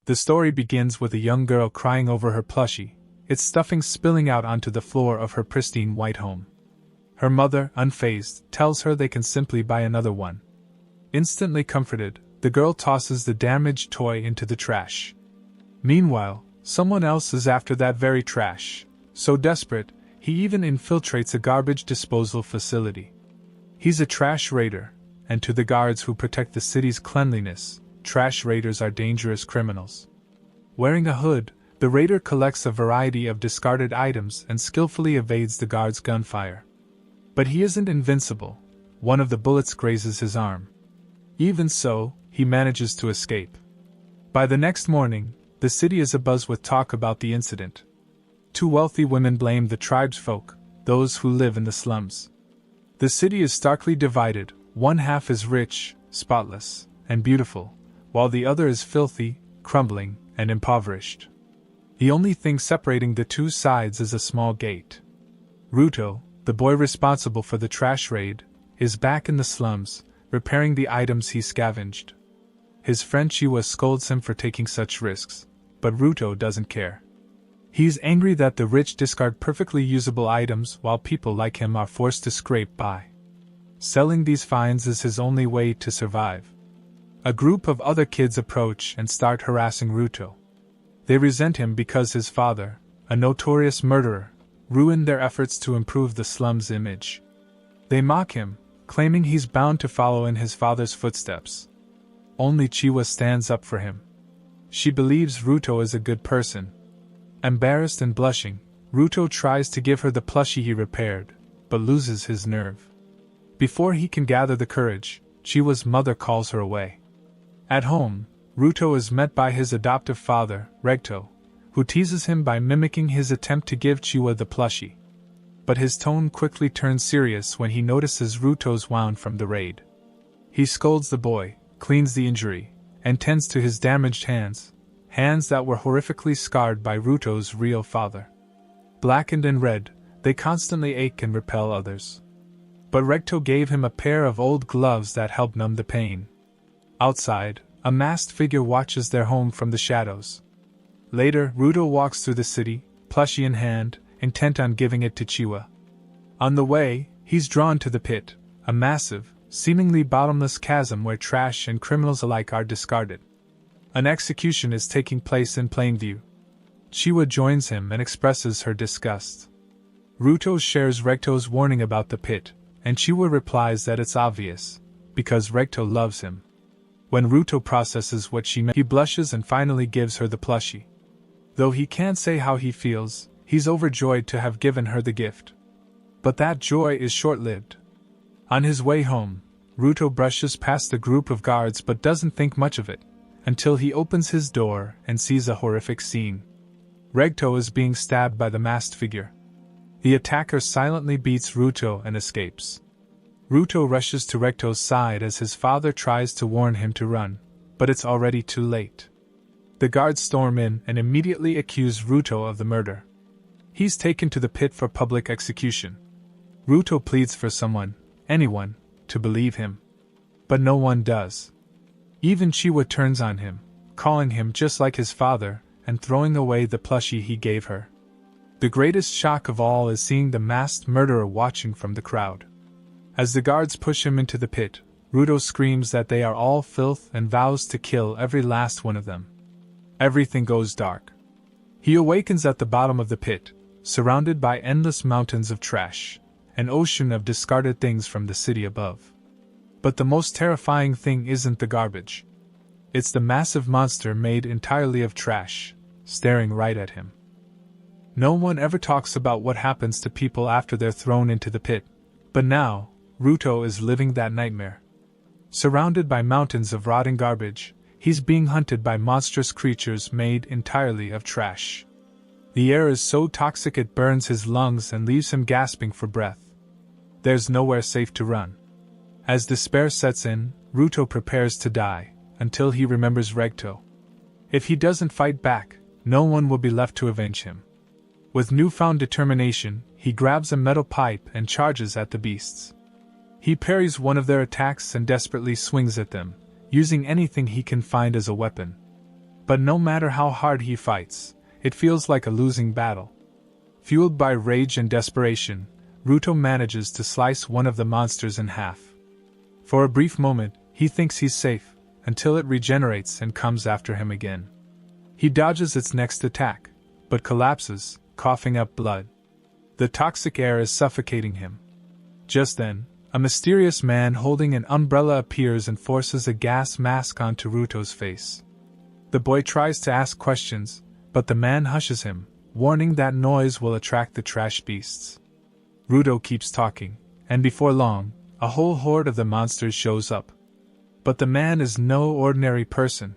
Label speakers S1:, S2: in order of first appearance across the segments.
S1: The story begins with a young girl crying over her plushie, its stuffing spilling out onto the floor of her pristine white home. Her mother, unfazed, tells her they can simply buy another one. Instantly comforted, the girl tosses the damaged toy into the trash. Meanwhile, someone else is after that very trash. So desperate, he even infiltrates a garbage disposal facility. He's a trash raider, and to the guards who protect the city's cleanliness, trash raiders are dangerous criminals. Wearing a hood, the raider collects a variety of discarded items and skillfully evades the guards' gunfire. But he isn't invincible. One of the bullets grazes his arm. Even so, he manages to escape. By the next morning, the city is abuzz with talk about the incident. Two wealthy women blame the tribesfolk, those who live in the slums. The city is starkly divided. One half is rich, spotless, and beautiful, while the other is filthy, crumbling, and impoverished. The only thing separating the two sides is a small gate. Rudo, the boy responsible for the trash raid, is back in the slums, repairing the items he scavenged. His friend Chiwa scolds him for taking such risks, but Rudo doesn't care. He's angry that the rich discard perfectly usable items while people like him are forced to scrape by. Selling these finds is his only way to survive. A group of other kids approach and start harassing Rudo. They resent him because his father, a notorious murderer, ruined their efforts to improve the slum's image. They mock him, claiming he's bound to follow in his father's footsteps. Only Chiwa stands up for him. She believes Rudo is a good person. Embarrassed and blushing, Rudo tries to give her the plushie he repaired, but loses his nerve. Before he can gather the courage, Chiwa's mother calls her away. At home, Rudo is met by his adoptive father, Regto, who teases him by mimicking his attempt to give Chiwa the plushie. But his tone quickly turns serious when he notices Ruto's wound from the raid. He scolds the boy, cleans the injury, and tends to his damaged hands that were horrifically scarred by Ruto's real father. Blackened and red, they constantly ache and repel others. But Regto gave him a pair of old gloves that help numb the pain. Outside, a masked figure watches their home from the shadows. Later, Rudo walks through the city, plushie in hand, intent on giving it to Chiwa. On the way, he's drawn to the pit, a massive, seemingly bottomless chasm where trash and criminals alike are discarded. An execution is taking place in plain view. Chiwa joins him and expresses her disgust. Rudo shares Regto's warning about the pit, and Chiwa replies that it's obvious, because Regto loves him. When Rudo processes what she meant, he blushes and finally gives her the plushie. Though he can't say how he feels, he's overjoyed to have given her the gift. But that joy is short-lived. On his way home, Rudo brushes past the group of guards but doesn't think much of it, until he opens his door and sees a horrific scene. Regto is being stabbed by the masked figure. The attacker silently beats Rudo and escapes. Rudo rushes to Regto's side as his father tries to warn him to run, but it's already too late. The guards storm in and immediately accuse Rudo of the murder. He's taken to the pit for public execution. Rudo pleads for someone, anyone, to believe him. But no one does. Even Chiwa turns on him, calling him just like his father, and throwing away the plushie he gave her. The greatest shock of all is seeing the masked murderer watching from the crowd. As the guards push him into the pit, Rudo screams that they are all filth and vows to kill every last one of them. Everything goes dark. He awakens at the bottom of the pit, surrounded by endless mountains of trash, an ocean of discarded things from the city above. But the most terrifying thing isn't the garbage. It's the massive monster made entirely of trash, staring right at him. No one ever talks about what happens to people after they're thrown into the pit, but now, Rudo is living that nightmare. Surrounded by mountains of rotting garbage, he's being hunted by monstrous creatures made entirely of trash. The air is so toxic it burns his lungs and leaves him gasping for breath. There's nowhere safe to run. As despair sets in, Rudo prepares to die, until he remembers Regto. If he doesn't fight back, no one will be left to avenge him. With newfound determination, he grabs a metal pipe and charges at the beasts. He parries one of their attacks and desperately swings at them, using anything he can find as a weapon. But no matter how hard he fights, it feels like a losing battle. Fueled by rage and desperation, Rudo manages to slice one of the monsters in half. For a brief moment, he thinks he's safe, until it regenerates and comes after him again. He dodges its next attack, but collapses, coughing up blood. The toxic air is suffocating him. Just then, a mysterious man holding an umbrella appears and forces a gas mask onto Ruto's face. The boy tries to ask questions, but the man hushes him, warning that noise will attract the trash beasts. Rudo keeps talking, and before long, a whole horde of the monsters shows up. But the man is no ordinary person.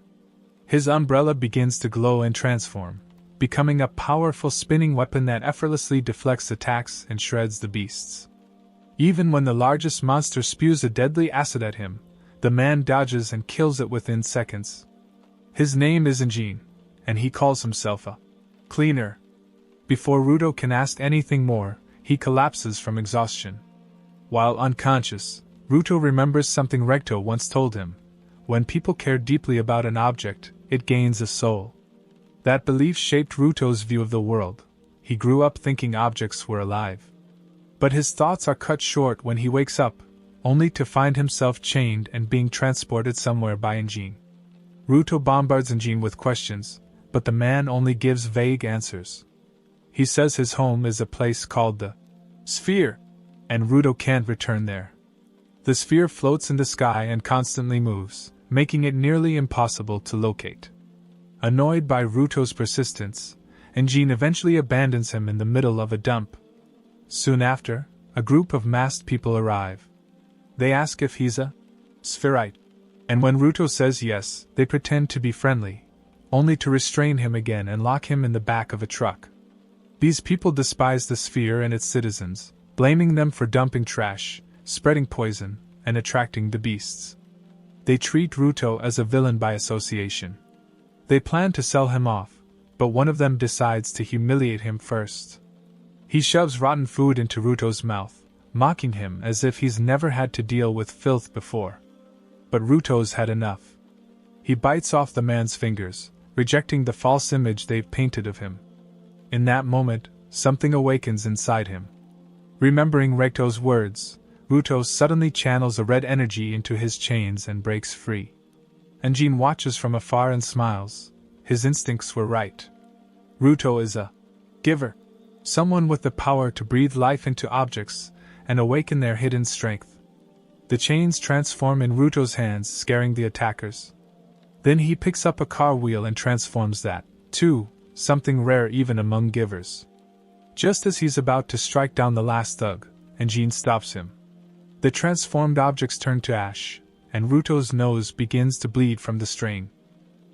S1: His umbrella begins to glow and transform, becoming a powerful spinning weapon that effortlessly deflects attacks and shreds the beasts. Even when the largest monster spews a deadly acid at him, the man dodges and kills it within seconds. His name is Engine, and he calls himself a cleaner. Before Rudo can ask anything more, he collapses from exhaustion. While unconscious, Rudo remembers something Regto once told him: when people care deeply about an object, it gains a soul. That belief shaped Ruto's view of the world. He grew up thinking objects were alive. But his thoughts are cut short when he wakes up, only to find himself chained and being transported somewhere by Engine. Rudo bombards Engine with questions, but the man only gives vague answers. He says his home is a place called the Sphere, and Rudo can't return there. The sphere floats in the sky and constantly moves, making it nearly impossible to locate. Annoyed by Ruto's persistence, Engine eventually abandons him in the middle of a dump. Soon after, a group of masked people arrive. They ask if he's a spherite, and when Rudo says yes, they pretend to be friendly, only to restrain him again and lock him in the back of a truck. These people despise the sphere and its citizens, blaming them for dumping trash, spreading poison, and attracting the beasts. They treat Rudo as a villain by association. They plan to sell him off, but one of them decides to humiliate him first. He shoves rotten food into Ruto's mouth, mocking him as if he's never had to deal with filth before. But Ruto's had enough. He bites off the man's fingers, rejecting the false image they've painted of him. In that moment, something awakens inside him. Remembering Regto's words, Rudo suddenly channels a red energy into his chains and breaks free. Engine watches from afar and smiles. His instincts were right. Rudo is a giver, someone with the power to breathe life into objects and awaken their hidden strength. The chains transform in Ruto's hands, scaring the attackers. Then he picks up a car wheel and transforms that, too, something rare even among givers. Just as he's about to strike down the last thug, Engine stops him. The transformed objects turn to ash, and Ruto's nose begins to bleed from the strain.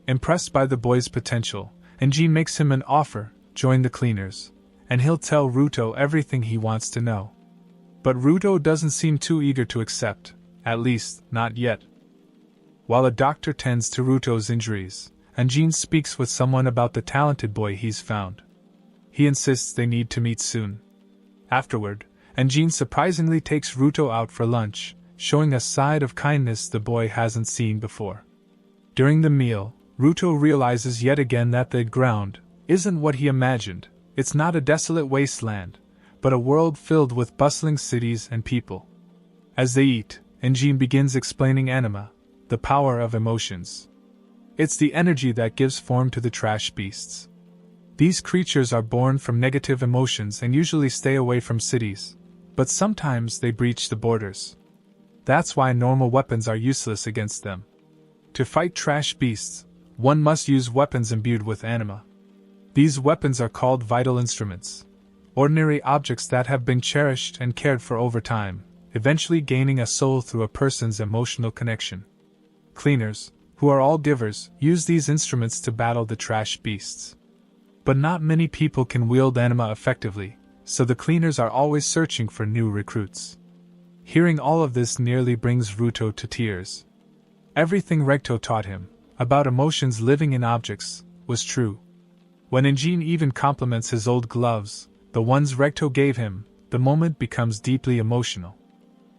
S1: Impressed by the boy's potential, Engine makes him an offer: join the cleaners, and he'll tell Rudo everything he wants to know. But Rudo doesn't seem too eager to accept, at least, not yet. While a doctor tends to Ruto's injuries, Engine speaks with someone about the talented boy he's found. He insists they need to meet soon. Afterward, Engine surprisingly takes Rudo out for lunch, showing a side of kindness the boy hasn't seen before. During the meal, Rudo realizes yet again that the ground isn't what he imagined. It's not a desolate wasteland, but a world filled with bustling cities and people. As they eat, Engine begins explaining anima, the power of emotions. It's the energy that gives form to the trash beasts. These creatures are born from negative emotions and usually stay away from cities, but sometimes they breach the borders. That's why normal weapons are useless against them. To fight trash beasts, one must use weapons imbued with anima. These weapons are called vital instruments, ordinary objects that have been cherished and cared for over time, eventually gaining a soul through a person's emotional connection. Cleaners, who are all givers, use these instruments to battle the trash beasts. But not many people can wield anima effectively, so the cleaners are always searching for new recruits. Hearing all of this nearly brings Rudo to tears. Everything Regto taught him, about emotions living in objects, was true. When Engine even compliments his old gloves, the ones Regto gave him, the moment becomes deeply emotional.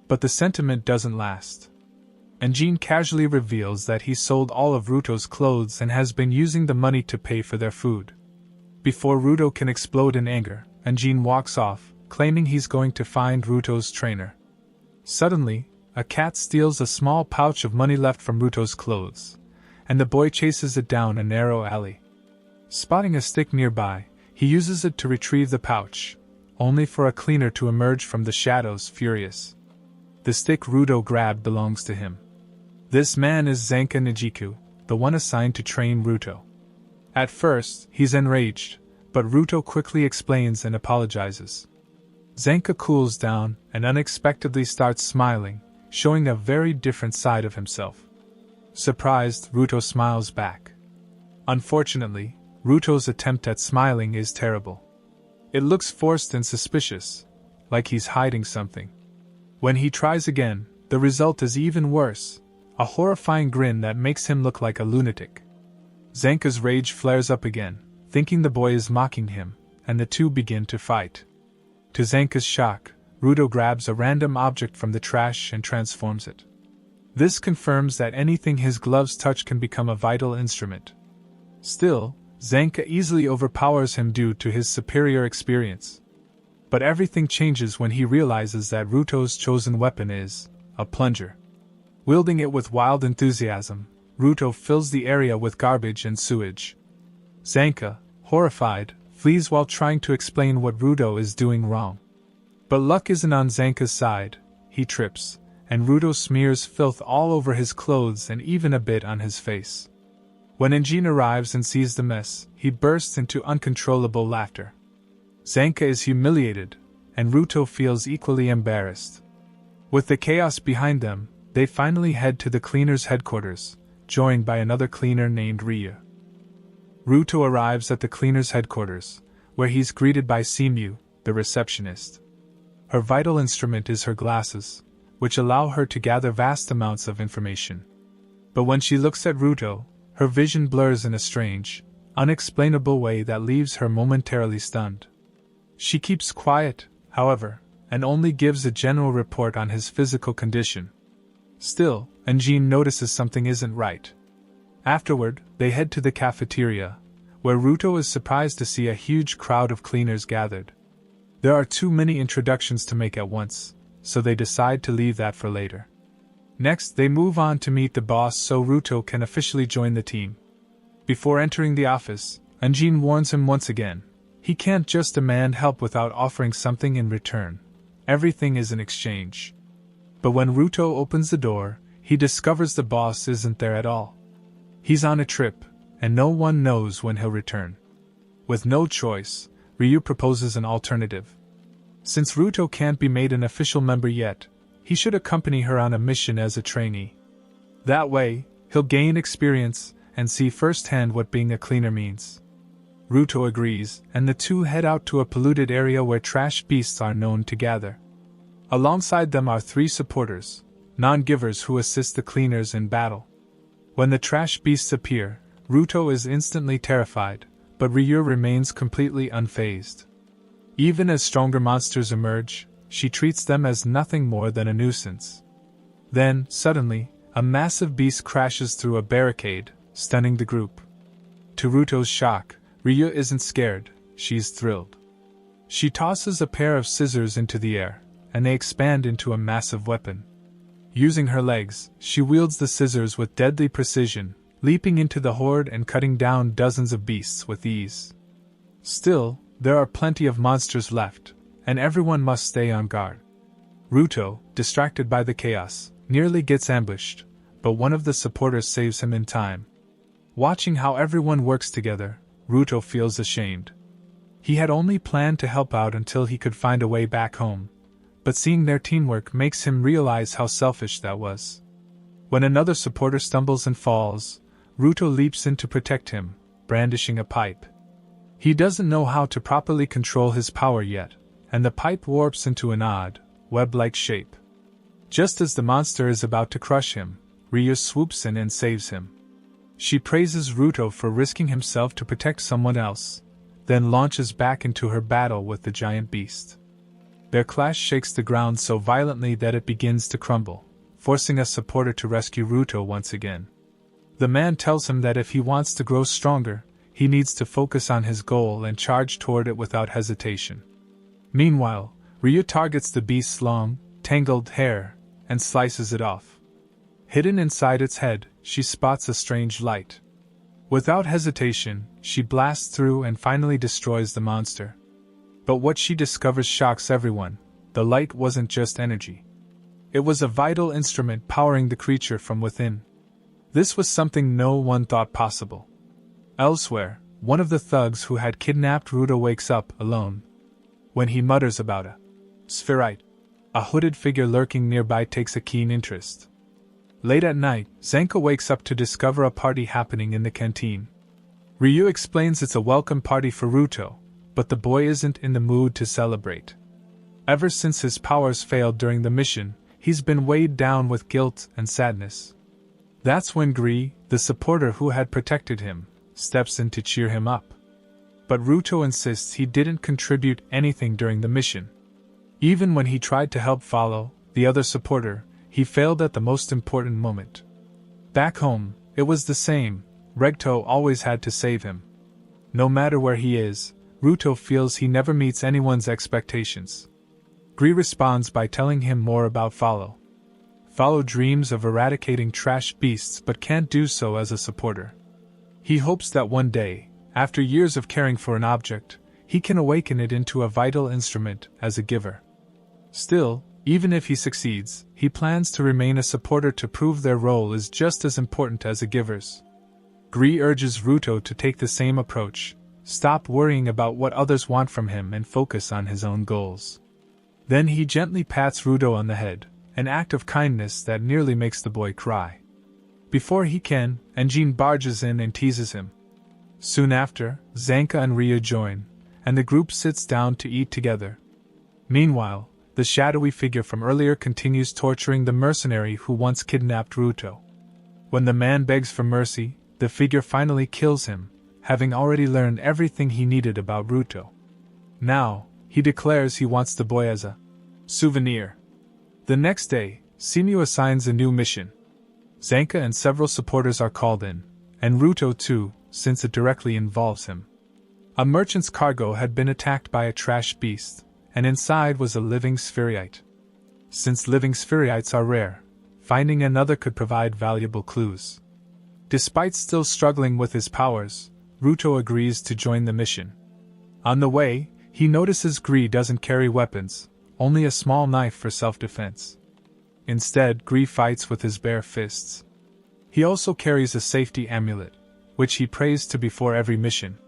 S1: But the sentiment doesn't last. and Jean casually reveals that he sold all of Ruto's clothes and has been using the money to pay for their food. Before Rudo can explode in anger, Jean walks off, claiming he's going to find Ruto's trainer. Suddenly, a cat steals a small pouch of money left from Ruto's clothes, and the boy chases it down a narrow alley. Spotting a stick nearby, he uses it to retrieve the pouch, only for a cleaner to emerge from the shadows furious. The stick Rudo grabbed belongs to him. This man is Zanka Nijiku, the one assigned to train Ruto. At first, he's enraged, but Ruto quickly explains and apologizes. Zanka cools down and unexpectedly starts smiling, showing a very different side of himself. Surprised, Ruto smiles back. Unfortunately, Ruto's attempt at smiling is terrible. It looks forced and suspicious, like he's hiding something. When he tries again, the result is even worse, a horrifying grin that makes him look like a lunatic. Zanka's rage flares up again, thinking the boy is mocking him, and the two begin to fight. To Zanka's shock, Rudo grabs a random object from the trash and transforms it. This confirms that anything his gloves touch can become a vital instrument. Still, Zanka easily overpowers him due to his superior experience. But everything changes when he realizes that Ruto's chosen weapon is a plunger. Wielding it with wild enthusiasm, Ruto fills the area with garbage and sewage. Zanka, horrified, flees while trying to explain what Rudo is doing wrong. But luck isn't on Zanka's side. He trips, and Rudo smears filth all over his clothes and even a bit on his face. When Jean arrives and sees the mess, he bursts into uncontrollable laughter. Zanka is humiliated, and Ruto feels equally embarrassed. With the chaos behind them, they finally head to the cleaner's headquarters, joined by another cleaner named Ryu. Ruto arrives at the cleaner's headquarters, where he's greeted by Simu, the receptionist. Her vital instrument is her glasses, which allow her to gather vast amounts of information. But when she looks at Ruto, her vision blurs in a strange, unexplainable way that leaves her momentarily stunned. She keeps quiet, however, and only gives a general report on his physical condition. Still, Jean notices something isn't right. Afterward, they head to the cafeteria, where Ruto is surprised to see a huge crowd of cleaners gathered. There are too many introductions to make at once, so they decide to leave that for later. Next, they move on to meet the boss so Ruto can officially join the team. Before entering the office, Jean warns him once again. He can't just demand help without offering something in return. Everything is an exchange. But when Ruto opens the door, he discovers the boss isn't there at all. He's on a trip, and no one knows when he'll return. With no choice, Ryu proposes an alternative. Since Ruto can't be made an official member yet, he should accompany her on a mission as a trainee. That way, he'll gain experience and see firsthand what being a cleaner means. Ruto agrees, and the two head out to a polluted area where trash beasts are known to gather. Alongside them are 3 supporters, non-givers who assist the cleaners in battle. When the trash beasts appear, Ruto is instantly terrified, but Ryu remains completely unfazed. Even as stronger monsters emerge, she treats them as nothing more than a nuisance. Then, suddenly, a massive beast crashes through a barricade, stunning the group. To Ruto's shock, Ryu isn't scared, she's thrilled. She tosses a pair of scissors into the air, and they expand into a massive weapon. Using her legs, she wields the scissors with deadly precision, leaping into the horde and cutting down dozens of beasts with ease. Still, there are plenty of monsters left, and everyone must stay on guard. Ruto, distracted by the chaos, nearly gets ambushed, but one of the supporters saves him in time. Watching how everyone works together, Ruto feels ashamed. He had only planned to help out until he could find a way back home, but seeing their teamwork makes him realize how selfish that was. When another supporter stumbles and falls, Ruto leaps in to protect him, brandishing a pipe. He doesn't know how to properly control his power yet, and the pipe warps into an odd, web-like shape. Just as the monster is about to crush him, Ryu swoops in and saves him. She praises Ruto for risking himself to protect someone else, then launches back into her battle with the giant beast. Their clash shakes the ground so violently that it begins to crumble, forcing a supporter to rescue Rudo once again. The man tells him that if he wants to grow stronger, he needs to focus on his goal and charge toward it without hesitation. Meanwhile, Ryu targets the beast's long, tangled hair and slices it off. Hidden inside its head, she spots a strange light. Without hesitation, she blasts through and finally destroys the monster. But what she discovers shocks everyone. The light wasn't just energy. It was a vital instrument powering the creature from within. This was something no one thought possible. Elsewhere, one of the thugs who had kidnapped Rudo wakes up alone. When he mutters about a spherite, a hooded figure lurking nearby takes a keen interest. Late at night, Zanka wakes up to discover a party happening in the canteen. Ryu explains it's a welcome party for Rudo, but the boy isn't in the mood to celebrate. Ever since his powers failed during the mission, he's been weighed down with guilt and sadness. That's when Gree, the supporter who had protected him, steps in to cheer him up. But Rudo insists he didn't contribute anything during the mission. Even when he tried to help follow, the other supporter, he failed at the most important moment. Back home, it was the same. Regto always had to save him. No matter where he is, Rudo feels he never meets anyone's expectations. Gree responds by telling him more about Follow. Follow dreams of eradicating trash beasts but can't do so as a supporter. He hopes that one day, after years of caring for an object, he can awaken it into a vital instrument as a giver. Still, even if he succeeds, he plans to remain a supporter to prove their role is just as important as a giver's. Gree urges Rudo to take the same approach, stop worrying about what others want from him and focus on his own goals. Then he gently pats Rudo on the head, an act of kindness that nearly makes the boy cry. Before he can, Engine barges in and teases him. Soon after, Zanka and Ryu join, and the group sits down to eat together. Meanwhile, the shadowy figure from earlier continues torturing the mercenary who once kidnapped Rudo. When the man begs for mercy, the figure finally kills him, having already learned everything he needed about Rudo. Now, he declares he wants the boy as a souvenir. The next day, Simu assigns a new mission. Zanka and several supporters are called in, and Rudo too, since it directly involves him. A merchant's cargo had been attacked by a trash beast, and inside was a living spherite. Since living spherites are rare, finding another could provide valuable clues. Despite still struggling with his powers, Rudo agrees to join the mission. On the way, he notices Gree doesn't carry weapons, only a small knife for self-defense. Instead, Gree fights with his bare fists. He also carries a safety amulet, which he prays to before every mission.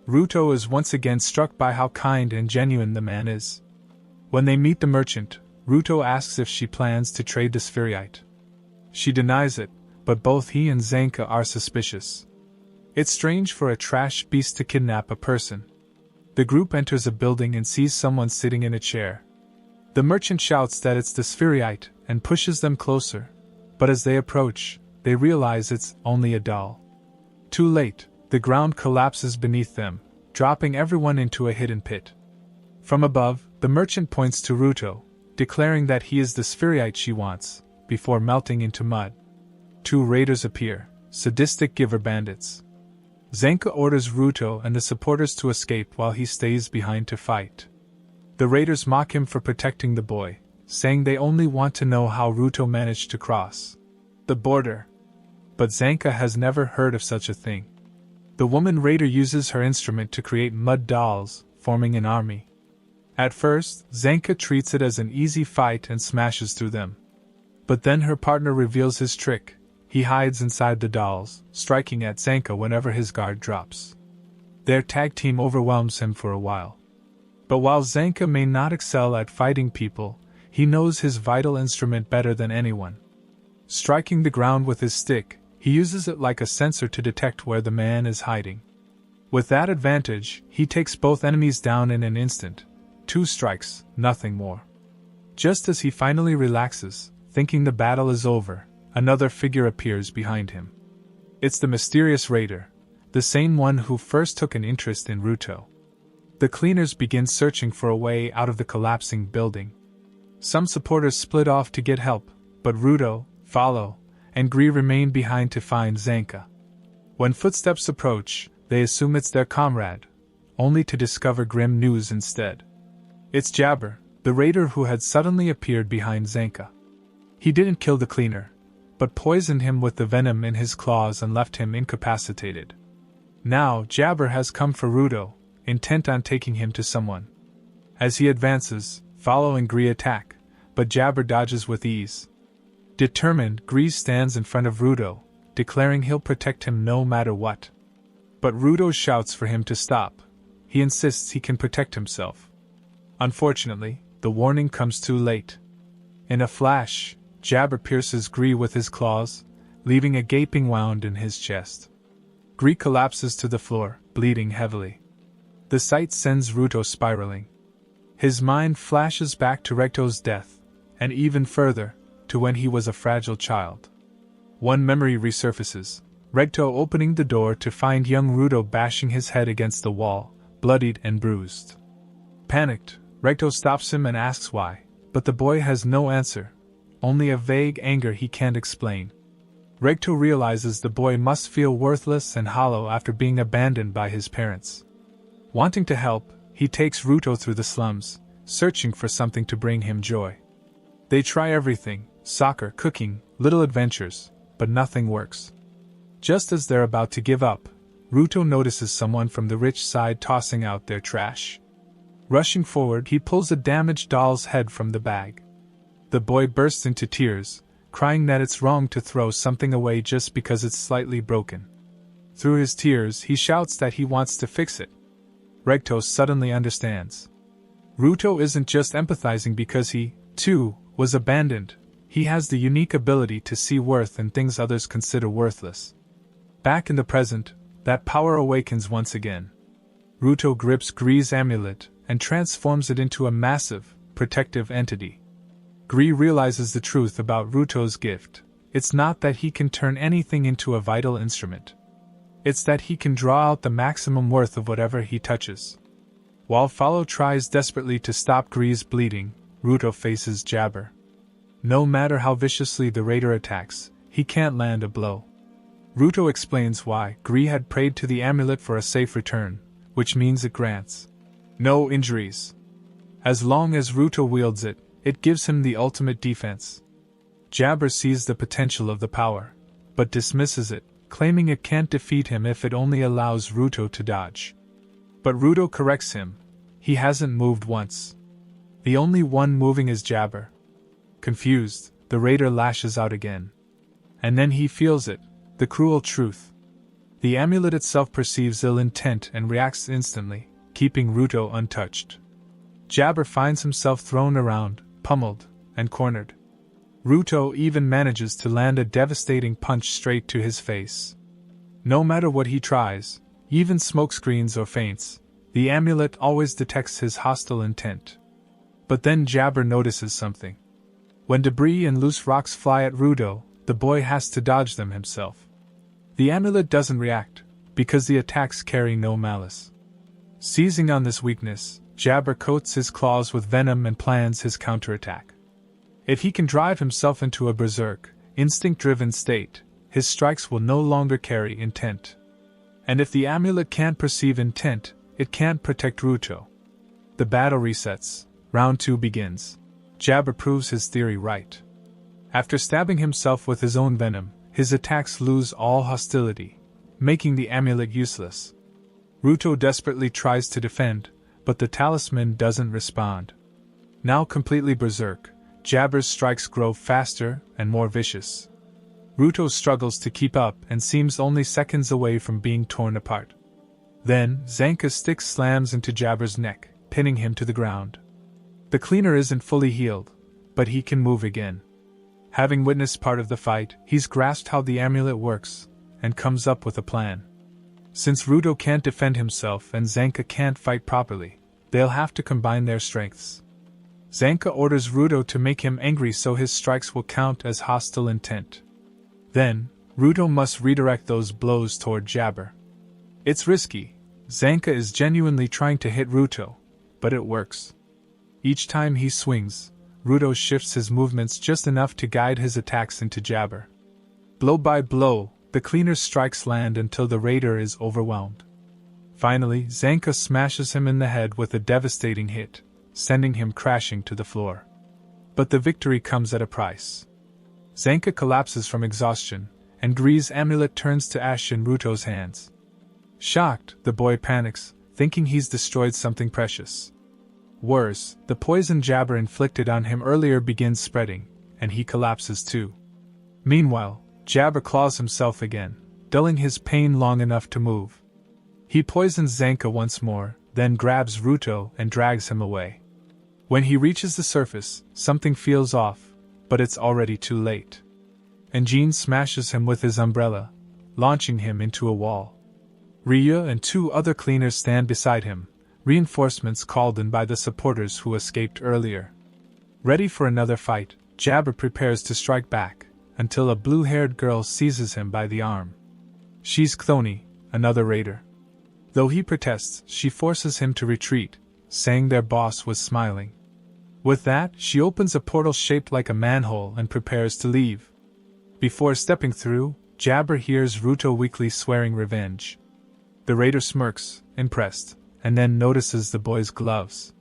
S1: Rudo is once again struck by how kind and genuine the man is. When they meet the merchant, Rudo asks if she plans to trade the spherite. She denies it, but both he and Zanka are suspicious. It's strange for a trash beast to kidnap a person. The group enters a building and sees someone sitting in a chair. The merchant shouts that it's the spherite and pushes them closer, but as they approach, they realize it's only a doll. Too late, the ground collapses beneath them, dropping everyone into a hidden pit. From above, the merchant points to Rudo, declaring that he is the spherite she wants, before melting into mud. Two raiders appear, sadistic giver bandits. Zanka orders Rudo and the supporters to escape while he stays behind to fight. The raiders mock him for protecting the boy, saying they only want to know how Rudo managed to cross the border. But Zanka has never heard of such a thing. The woman raider uses her instrument to create mud dolls, forming an army. At first, Zanka treats it as an easy fight and smashes through them. But then her partner reveals his trick. He hides inside the dolls, striking at Zanka whenever his guard drops. Their tag team overwhelms him for a while. But while Zanka may not excel at fighting people, he knows his vital instrument better than anyone. Striking the ground with his stick, he uses it like a sensor to detect where the man is hiding. With that advantage, he takes both enemies down in an instant. 2 strikes, nothing more. Just as he finally relaxes, thinking the battle is over, another figure appears behind him. It's the mysterious raider, the same one who first took an interest in Rudo. The cleaners begin searching for a way out of the collapsing building. Some supporters split off to get help, but Rudo, Follow, and Gree remain behind to find Zanka. When footsteps approach, they assume it's their comrade, only to discover grim news instead. It's Jabber, the raider who had suddenly appeared behind Zanka. He didn't kill the cleaner, but poisoned him with the venom in his claws and left him incapacitated. Now Jabber has come for Rudo, intent on taking him to someone. As he advances, Follow and Gree attack, but Jabber dodges with ease. Determined, Gree stands in front of Rudo, declaring he'll protect him no matter what. But Rudo shouts for him to stop. He insists he can protect himself. Unfortunately, the warning comes too late. In a flash, Jabber pierces Gree with his claws, leaving a gaping wound in his chest. Gree collapses to the floor, bleeding heavily. The sight sends Rudo spiraling. His mind flashes back to Regto's death, and even further, to when he was a fragile child. One memory resurfaces, Regto opening the door to find young Rudo bashing his head against the wall, bloodied and bruised. Panicked, Regto stops him and asks why, but the boy has no answer, only a vague anger he can't explain. Regto realizes the boy must feel worthless and hollow after being abandoned by his parents. Wanting to help, he takes Rudo through the slums, searching for something to bring him joy. They try everything, soccer, cooking, little adventures, but nothing works. Just as they're about to give up, Rudo notices someone from the rich side tossing out their trash. Rushing forward, he pulls a damaged doll's head from the bag. The boy bursts into tears, crying that it's wrong to throw something away just because it's slightly broken. Through his tears, he shouts that he wants to fix it. Regto suddenly understands. Rudo isn't just empathizing because he, too, was abandoned. He has the unique ability to see worth in things others consider worthless. Back in the present, that power awakens once again. Rudo grips Gree's amulet and transforms it into a massive, protective entity. Gree realizes the truth about Ruto's gift. It's not that he can turn anything into a vital instrument. It's that he can draw out the maximum worth of whatever he touches. While Follow tries desperately to stop Gree's bleeding, Rudo faces Jabber. No matter how viciously the raider attacks, he can't land a blow. Rudo explains why Gree had prayed to the amulet for a safe return, which means it grants no injuries. As long as Rudo wields it, it gives him the ultimate defense. Jabber sees the potential of the power, but dismisses it, claiming it can't defeat him if it only allows Rudo to dodge. But Rudo corrects him. He hasn't moved once. The only one moving is Jabber. Confused, the raider lashes out again. And then he feels it, the cruel truth. The amulet itself perceives ill intent and reacts instantly, keeping Rudo untouched. Jabber finds himself thrown around, pummeled, and cornered. Rudo even manages to land a devastating punch straight to his face. No matter what he tries, even smokescreens or feints, the amulet always detects his hostile intent. But then Jabber notices something. When debris and loose rocks fly at Rudo, the boy has to dodge them himself. The amulet doesn't react, because the attacks carry no malice. Seizing on this weakness, Jabber coats his claws with venom and plans his counterattack. If he can drive himself into a berserk, instinct-driven state, his strikes will no longer carry intent. And if the amulet can't perceive intent, it can't protect Rudo. The battle resets. Round 2 begins. Jabber proves his theory right. After stabbing himself with his own venom, his attacks lose all hostility, making the amulet useless. Rudo desperately tries to defend, but the talisman doesn't respond. Now completely berserk, Jabber's strikes grow faster and more vicious. Rudo struggles to keep up and seems only seconds away from being torn apart. Then, Zanka's stick slams into Jabber's neck, pinning him to the ground. The cleaner isn't fully healed, but he can move again. Having witnessed part of the fight, he's grasped how the amulet works, and comes up with a plan. Since Rudo can't defend himself and Zanka can't fight properly, they'll have to combine their strengths. Zanka orders Rudo to make him angry so his strikes will count as hostile intent. Then, Rudo must redirect those blows toward Jabber. It's risky. Zanka is genuinely trying to hit Rudo, but it works. Each time he swings, Rudo shifts his movements just enough to guide his attacks into jabber. Blow by blow, the cleaner's strikes land until the raider is overwhelmed. Finally, Zanka smashes him in the head with a devastating hit, sending him crashing to the floor. But the victory comes at a price. Zanka collapses from exhaustion, and Gree's amulet turns to ash in Ruto's hands. Shocked, the boy panics, thinking he's destroyed something precious. Worse, the poison jabber inflicted on him earlier begins spreading, and he collapses too. Meanwhile, Jabber claws himself again, dulling his pain long enough to move. He poisons Zanka once more, then grabs Ruto and drags him away. When he reaches the surface, something feels off, but it's already too late. And Jean smashes him with his umbrella, launching him into a wall. Ryu and 2 other cleaners stand beside him, reinforcements called in by the supporters who escaped earlier. Ready for another fight, Jabber prepares to strike back, until a blue-haired girl seizes him by the arm. She's Chthoni, another raider. Though he protests, she forces him to retreat, saying their boss was smiling. With that, she opens a portal shaped like a manhole and prepares to leave. Before stepping through, Jabber hears Ruto weakly swearing revenge. The raider smirks, impressed, and then notices the boy's gloves.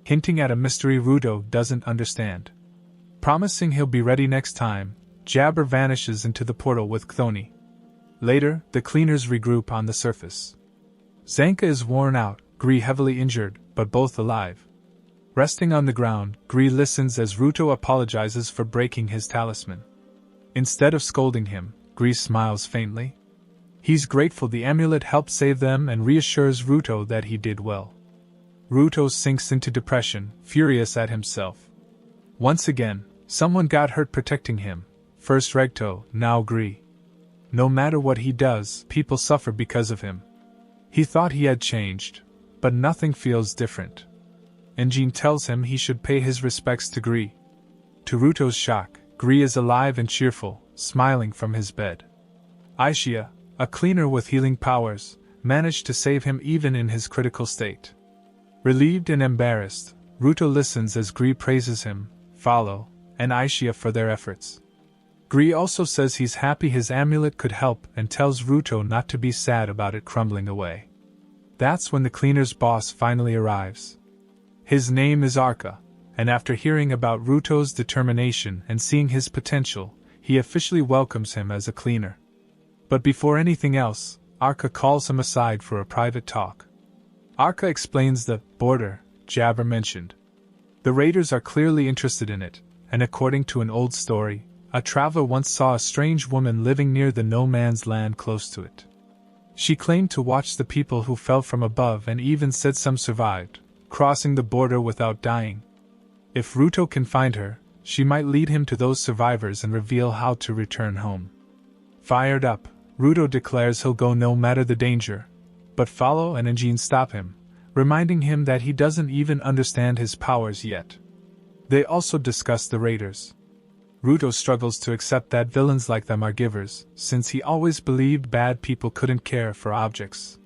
S1: Hinting at a mystery Rudo doesn't understand. Promising he'll be ready next time, Jabber vanishes into the portal with Chthoni. Later, the cleaners regroup on the surface. Zanka is worn out, Gree heavily injured, but both alive. Resting on the ground, Gree listens as Ruto apologizes for breaking his talisman. Instead of scolding him, Gree smiles faintly. He's grateful the amulet helped save them and reassures Ruto that he did well. Ruto sinks into depression, furious at himself. Once again, someone got hurt protecting him, first Regto, now Gree. No matter what he does, people suffer because of him. He thought he had changed, but nothing feels different. And Jean tells him he should pay his respects to Gree. To Ruto's shock, Gree is alive and cheerful, smiling from his bed. Aishia, a cleaner with healing powers, managed to save him even in his critical state. Relieved and embarrassed, Ruto listens as Gree praises him, Follow, and Aishia for their efforts. Gree also says he's happy his amulet could help and tells Ruto not to be sad about it crumbling away. That's when the cleaner's boss finally arrives. His name is Arka, and after hearing about Ruto's determination and seeing his potential, he officially welcomes him as a cleaner. But before anything else, Arka calls him aside for a private talk. Arka explains the border Jabber mentioned. The raiders are clearly interested in it, and according to an old story, a traveler once saw a strange woman living near the no-man's land close to it. She claimed to watch the people who fell from above and even said some survived, crossing the border without dying. If Ruto can find her, she might lead him to those survivors and reveal how to return home. Fired up, Ruto declares he'll go no matter the danger, but Follow and Engine stop him, reminding him that he doesn't even understand his powers yet. They also discuss the raiders. Ruto struggles to accept that villains like them are givers, since he always believed bad people couldn't care for objects.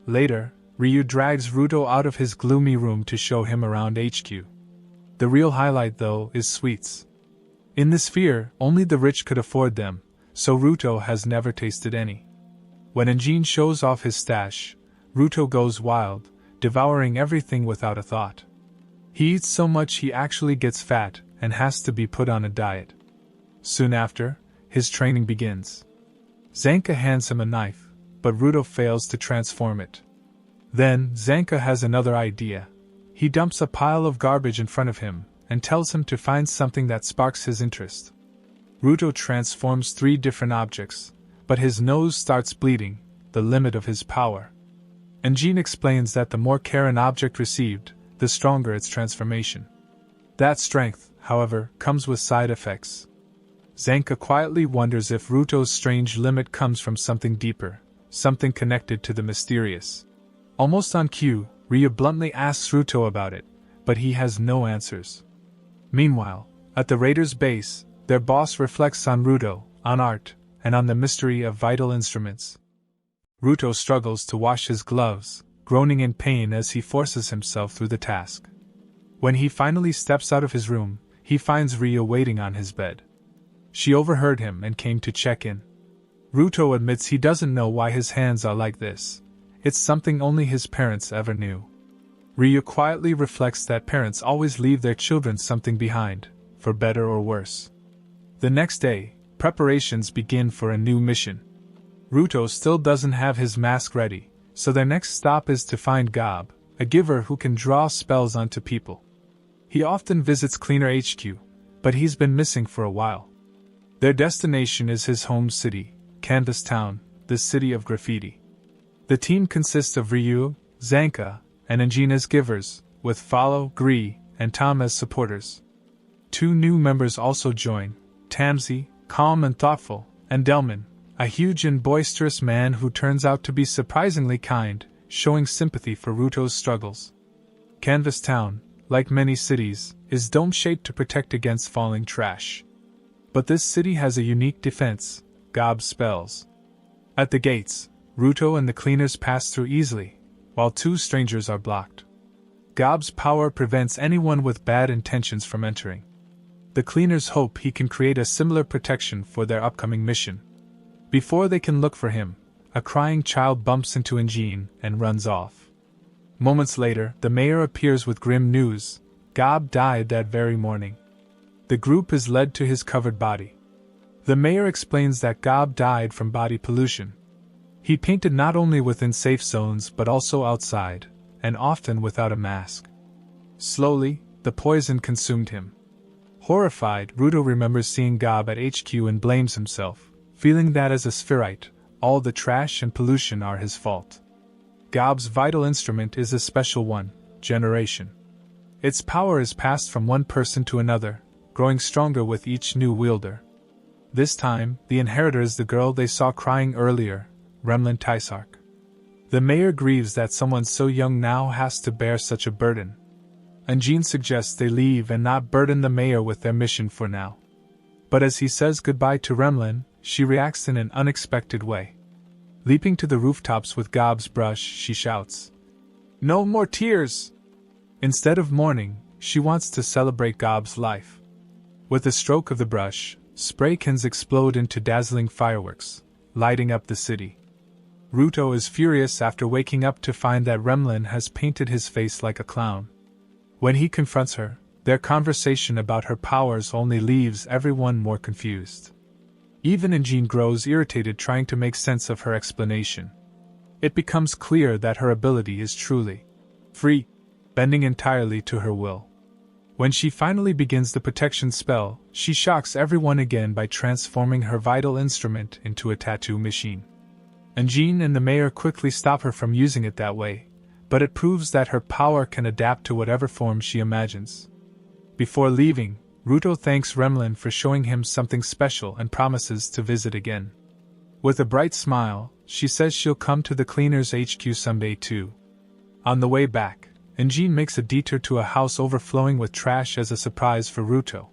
S1: Later, Ryu drags Ruto out of his gloomy room to show him around HQ. The real highlight, though, is sweets. In this sphere, only the rich could afford them, so Ruto has never tasted any. When Engine shows off his stash, Ruto goes wild, devouring everything without a thought. He eats so much he actually gets fat and has to be put on a diet. Soon after, his training begins. Zanka hands him a knife, but Ruto fails to transform it. Then, Zanka has another idea. He dumps a pile of garbage in front of him, and tells him to find something that sparks his interest. Ruto transforms 3 different objects, but his nose starts bleeding, the limit of his power. And Jean explains that the more care an object received, the stronger its transformation. That strength, however, comes with side effects. Zanka quietly wonders if Ruto's strange limit comes from something deeper, something connected to the mysterious. Almost on cue, Ryu bluntly asks Ruto about it, but he has no answers. Meanwhile, at the raiders' base, their boss reflects on Ruto, on art, and on the mystery of vital instruments. Ruto struggles to wash his gloves, groaning in pain as he forces himself through the task. When he finally steps out of his room, he finds Ryo waiting on his bed. She overheard him and came to check in. Rudo admits he doesn't know why his hands are like this. It's something only his parents ever knew. Ryo quietly reflects that parents always leave their children something behind, for better or worse. The next day, preparations begin for a new mission. Rudo still doesn't have his mask ready, so their next stop is to find Gob, a giver who can draw spells onto people. He often visits Cleaner HQ, but he's been missing for a while. Their destination is his home city, Canvas Town, the city of graffiti. The team consists of Ryu, Zanka, and Engine as givers, with Follow, Gree, and Tom as supporters. 2 new members also join, Tamsi, calm and thoughtful, and Delman, a huge and boisterous man who turns out to be surprisingly kind, showing sympathy for Ruto's struggles. Canvas Town, like many cities, is dome-shaped to protect against falling trash. But this city has a unique defense, Gob's spells. At the gates, Ruto and the cleaners pass through easily, while 2 strangers are blocked. Gob's power prevents anyone with bad intentions from entering. The cleaners hope he can create a similar protection for their upcoming mission. Before they can look for him, a crying child bumps into Engine and runs off. Moments later, the mayor appears with grim news: Gob died that very morning. The group is led to his covered body. The mayor explains that Gob died from body pollution. He painted not only within safe zones but also outside, and often without a mask. Slowly, the poison consumed him. Horrified, Rudo remembers seeing Gob at HQ and blames himself, feeling that as a spherite, all the trash and pollution are his fault. Gob's vital instrument is a special one, Generation. Its power is passed from one person to another, growing stronger with each new wielder. This time, the inheritor is the girl they saw crying earlier, Remlin Tysark. The mayor grieves that someone so young now has to bear such a burden. Engine suggests they leave and not burden the mayor with their mission for now. But as he says goodbye to Remlin, she reacts in an unexpected way. Leaping to the rooftops with Gob's brush, she shouts, "No more tears!" Instead of mourning, she wants to celebrate Gob's life. With a stroke of the brush, spray cans explode into dazzling fireworks, lighting up the city. Ruto is furious after waking up to find that Remlin has painted his face like a clown. When he confronts her, their conversation about her powers only leaves everyone more confused. Even Engine grows irritated trying to make sense of her explanation. It becomes clear that her ability is truly free, bending entirely to her will. When she finally begins the protection spell, she shocks everyone again by transforming her vital instrument into a tattoo machine. Engine and the mayor quickly stop her from using it that way, but it proves that her power can adapt to whatever form she imagines. Before leaving, Ruto thanks Remlin for showing him something special and promises to visit again. With a bright smile, she says she'll come to the cleaners HQ someday too. On the way back, Engine makes a detour to a house overflowing with trash as a surprise for Ruto.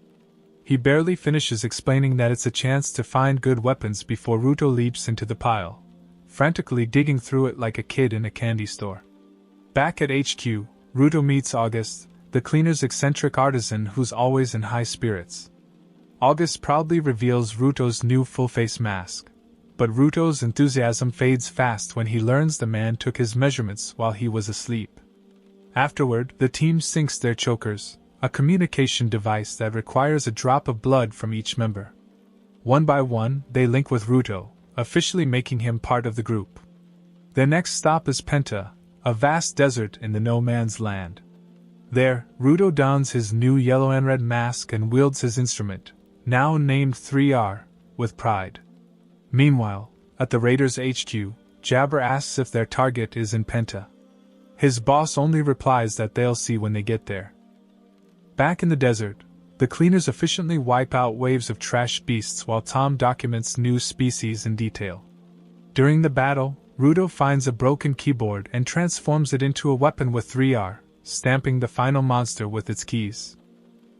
S1: He barely finishes explaining that it's a chance to find good weapons before Ruto leaps into the pile, frantically digging through it like a kid in a candy store. Back at HQ, Ruto meets August, the cleaner's eccentric artisan who's always in high spirits. August proudly reveals Ruto's new full-face mask, but Ruto's enthusiasm fades fast when he learns the man took his measurements while he was asleep. Afterward, the team syncs their chokers, a communication device that requires a drop of blood from each member. One by one, they link with Ruto, officially making him part of the group. Their next stop is Penta, a vast desert in the no-man's land. There, Rudo dons his new yellow and red mask and wields his instrument, now named 3R, with pride. Meanwhile, at the Raiders HQ, Jabber asks if their target is in Penta. His boss only replies that they'll see when they get there. Back in the desert, the cleaners efficiently wipe out waves of trash beasts while Tom documents new species in detail. During the battle, Rudo finds a broken keyboard and transforms it into a weapon with 3R, stamping the final monster with its keys.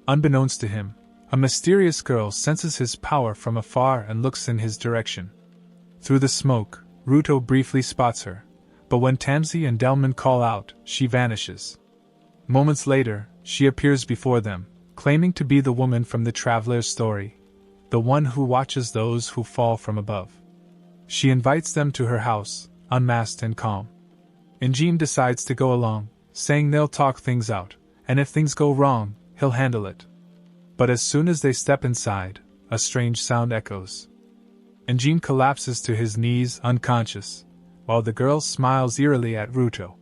S1: Unbeknownst to him, a mysterious girl senses his power from afar and looks in his direction. Through the smoke, Ruto briefly spots her, but when Tamsi and Delman call out, she vanishes. Moments later, she appears before them, claiming to be the woman from the traveler's story, the one who watches those who fall from above. She invites them to her house, unmasked and calm. Injin decides to go along, saying they'll talk things out, and if things go wrong, he'll handle it. But as soon as they step inside, a strange sound echoes. Injin collapses to his knees unconscious, while the girl smiles eerily at Rudo.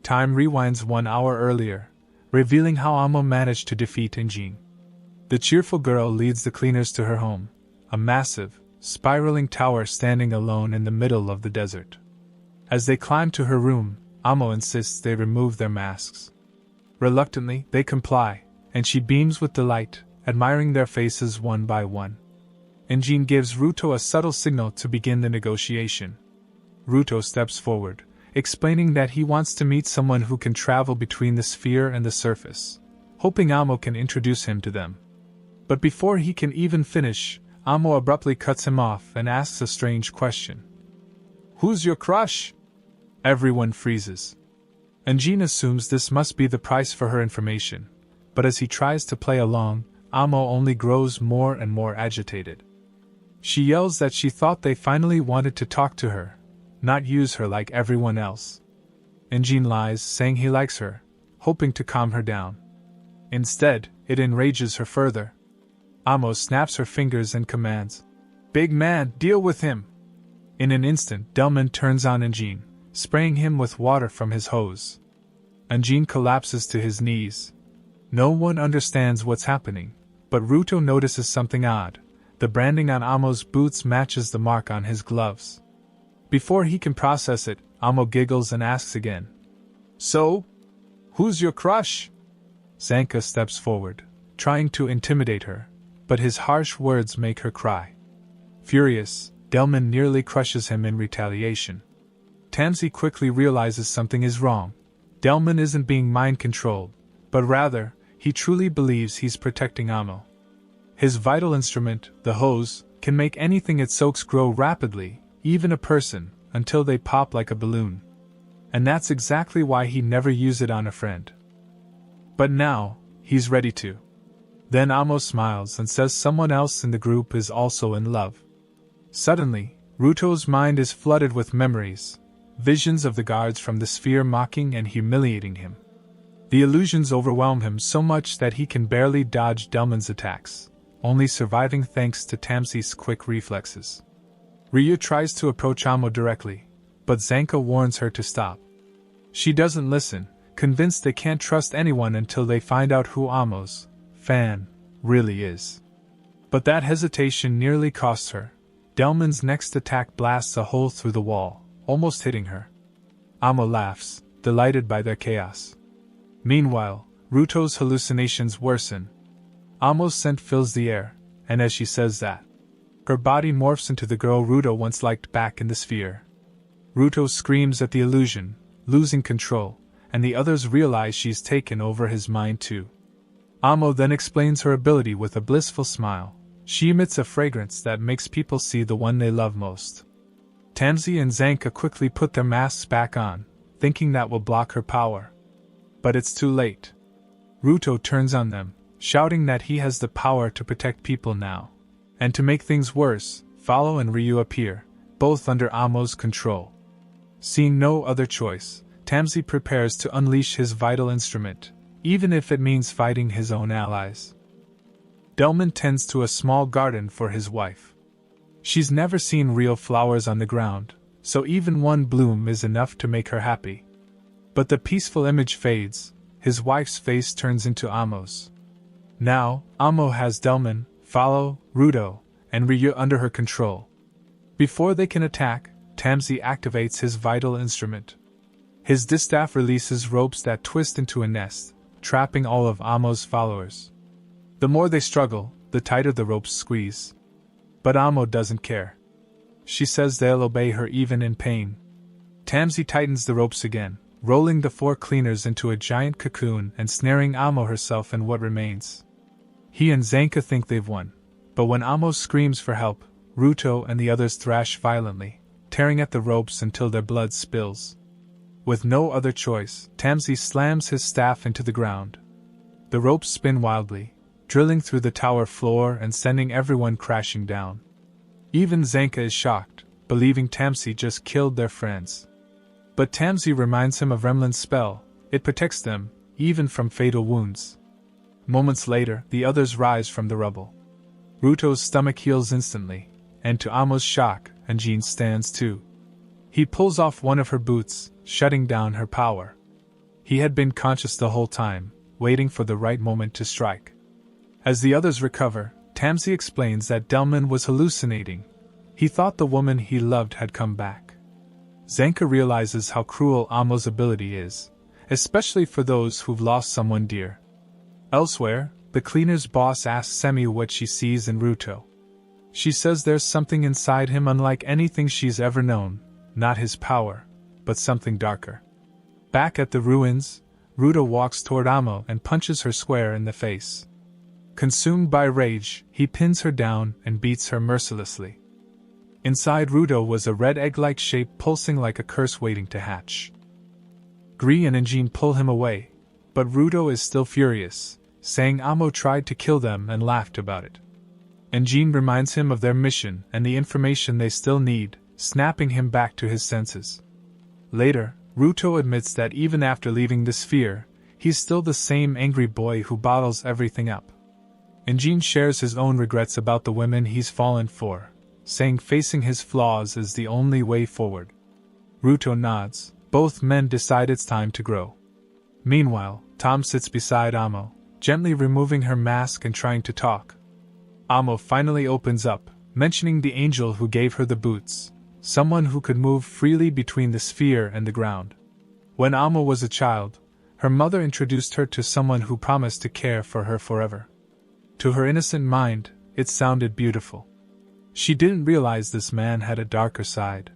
S1: Time rewinds 1 hour earlier, revealing how Amo managed to defeat Injin. The cheerful girl leads the cleaners to her home, a massive, spiraling tower standing alone in the middle of the desert. As they climb to her room, Amo insists they remove their masks. Reluctantly, they comply, and she beams with delight, admiring their faces one by one. Injin gives Rudo a subtle signal to begin the negotiation. Rudo steps forward, explaining that he wants to meet someone who can travel between the sphere and the surface, hoping Amo can introduce him to them. But before he can even finish, Amo abruptly cuts him off and asks a strange question. "Who's your crush?" Everyone freezes. Injin assumes this must be the price for her information, but as he tries to play along, Amo only grows more and more agitated. She yells that she thought they finally wanted to talk to her, not use her like everyone else. Injin lies, saying he likes her, hoping to calm her down. Instead, it enrages her further. Amo snaps her fingers and commands, "Big man, deal with him!" In an instant, Delman turns on Injin, spraying him with water from his hose. Injin collapses to his knees. No one understands what's happening, but Rudo notices something odd. The branding on Amo's boots matches the mark on his gloves. Before he can process it, Amo giggles and asks again, "So? Who's your crush?" Zanka steps forward, trying to intimidate her, but his harsh words make her cry. Furious, Delman nearly crushes him in retaliation. Tamsi quickly realizes something is wrong. Delman isn't being mind-controlled, but rather, he truly believes he's protecting Amo. His vital instrument, the hose, can make anything it soaks grow rapidly, even a person, until they pop like a balloon. And that's exactly why he never used it on a friend. But now, he's ready to. Then Amo smiles and says someone else in the group is also in love. Suddenly, Ruto's mind is flooded with memories, visions of the guards from the sphere mocking and humiliating him. The illusions overwhelm him so much that he can barely dodge Delman's attacks, only surviving thanks to Tamsi's quick reflexes. Ryu tries to approach Amo directly, but Zanka warns her to stop. She doesn't listen, convinced they can't trust anyone until they find out who Amo's fan really is. But that hesitation nearly costs her. Delman's next attack blasts a hole through the wall, almost hitting her. Amo laughs, delighted by their chaos. Meanwhile, Ruto's hallucinations worsen. Amo's scent fills the air, and as she says that, her body morphs into the girl Rudo once liked back in the sphere. Ruto screams at the illusion, losing control, and the others realize she's taken over his mind too. Amo then explains her ability with a blissful smile. She emits a fragrance that makes people see the one they love most. Tamsi and Zanka quickly put their masks back on, thinking that will block her power. But it's too late. Ruto turns on them, shouting that he has the power to protect people now. And to make things worse, Follow and Ryu appear, both under Amo's control. Seeing no other choice, Tamsi prepares to unleash his vital instrument, even if it means fighting his own allies. Delman tends to a small garden for his wife. She's never seen real flowers on the ground, so even one bloom is enough to make her happy. But the peaceful image fades, his wife's face turns into Amo's. Now, Amo has Delman, Follow, Rudo, and Ryu under her control. Before they can attack, Tamsi activates his vital instrument. His distaff releases ropes that twist into a nest, trapping all of Amo's followers. The more they struggle, the tighter the ropes squeeze. But Amo doesn't care. She says they'll obey her even in pain. Tamsi tightens the ropes again, rolling the 4 cleaners into a giant cocoon and snaring Amo herself in what remains. He and Zanka think they've won, but when Amo screams for help, Ruto and the others thrash violently, tearing at the ropes until their blood spills. With no other choice, Tamsi slams his staff into the ground. The ropes spin wildly, drilling through the tower floor and sending everyone crashing down. Even Zanka is shocked, believing Tamsi just killed their friends. But Tamsi reminds him of Remlin's spell. It protects them, even from fatal wounds. Moments later, the others rise from the rubble. Ruto's stomach heals instantly, and to Amo's shock, Anjin stands too. He pulls off one of her boots, shutting down her power. He had been conscious the whole time, waiting for the right moment to strike. As the others recover, Tamsi explains that Delman was hallucinating. He thought the woman he loved had come back. Zanka realizes how cruel Amo's ability is, especially for those who've lost someone dear. Elsewhere, the cleaner's boss asks Semi what she sees in Ruto. She says there's something inside him unlike anything she's ever known, not his power, but something darker. Back at the ruins, Rudo walks toward Amo and punches her square in the face. Consumed by rage, he pins her down and beats her mercilessly. Inside Rudo was a red egg-like shape pulsing like a curse waiting to hatch. Gree and Anjin pull him away, but Rudo is still furious, saying Amo tried to kill them and laughed about it. Anjin reminds him of their mission and the information they still need, snapping him back to his senses. Later, Ruto admits that even after leaving the sphere, he's still the same angry boy who bottles everything up. Anjin shares his own regrets about the women he's fallen for, saying facing his flaws is the only way forward. Ruto nods. Both men decide it's time to grow. Meanwhile, Tom sits beside Amo, gently removing her mask and trying to talk. Amo finally opens up, mentioning the angel who gave her the boots, someone who could move freely between the sphere and the ground. When Amo was a child, her mother introduced her to someone who promised to care for her forever. To her innocent mind, it sounded beautiful. She didn't realize this man had a darker side.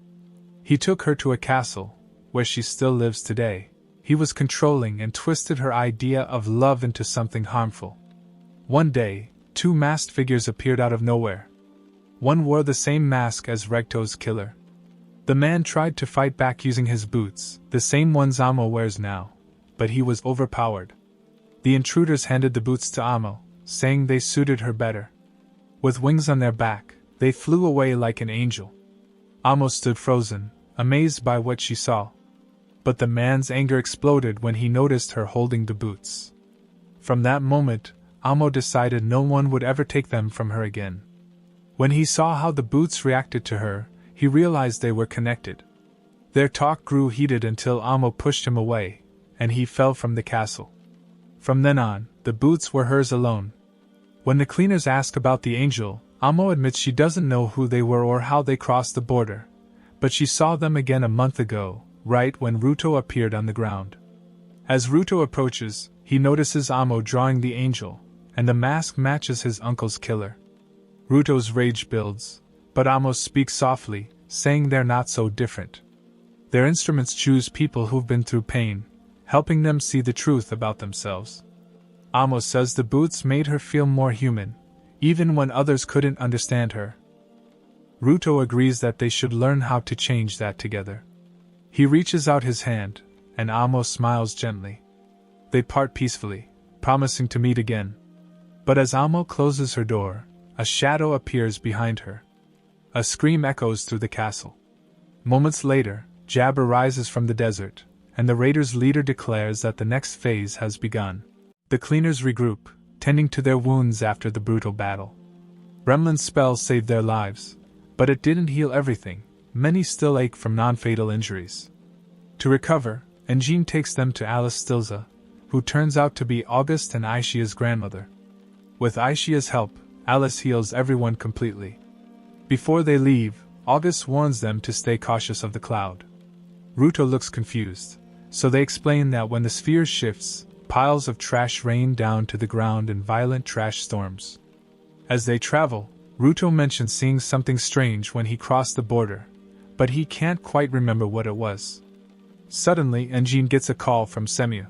S1: He took her to a castle, where she still lives today. He was controlling and twisted her idea of love into something harmful. One day, two masked figures appeared out of nowhere. One wore the same mask as Regto's killer. The man tried to fight back using his boots, the same ones Amo wears now, but he was overpowered. The intruders handed the boots to Amo, saying they suited her better. With wings on their back, they flew away like an angel. Amo stood frozen, amazed by what she saw. But the man's anger exploded when he noticed her holding the boots. From that moment, Amo decided no one would ever take them from her again. When he saw how the boots reacted to her, he realized they were connected. Their talk grew heated until Amo pushed him away, and he fell from the castle. From then on, the boots were hers alone. When the cleaners ask about the angel, Amo admits she doesn't know who they were or how they crossed the border, but she saw them again a month ago, right when Ruto appeared on the ground. As Ruto approaches, he notices Amo drawing the angel, and the mask matches his uncle's killer. Ruto's rage builds, but Amo speaks softly, saying they're not so different. Their instruments choose people who've been through pain, helping them see the truth about themselves. Amo says the boots made her feel more human, even when others couldn't understand her. Ruto agrees that they should learn how to change that together. He reaches out his hand, and Amo smiles gently. They part peacefully, promising to meet again. But as Amo closes her door, a shadow appears behind her. A scream echoes through the castle. Moments later, Jabber rises from the desert, and the raiders' leader declares that the next phase has begun. The cleaners regroup, tending to their wounds after the brutal battle. Remlin's spell saved their lives, but it didn't heal everything. Many still ache from non-fatal injuries. To recover, Anjin takes them to Alice Stilza, who turns out to be August and Aishia's grandmother. With Aishia's help, Alice heals everyone completely. Before they leave, August warns them to stay cautious of the cloud. Ruto looks confused, so they explain that when the sphere shifts, piles of trash rain down to the ground in violent trash storms. As they travel, Ruto mentions seeing something strange when he crossed the border, but he can't quite remember what it was. Suddenly, Anjin gets a call from Semyu.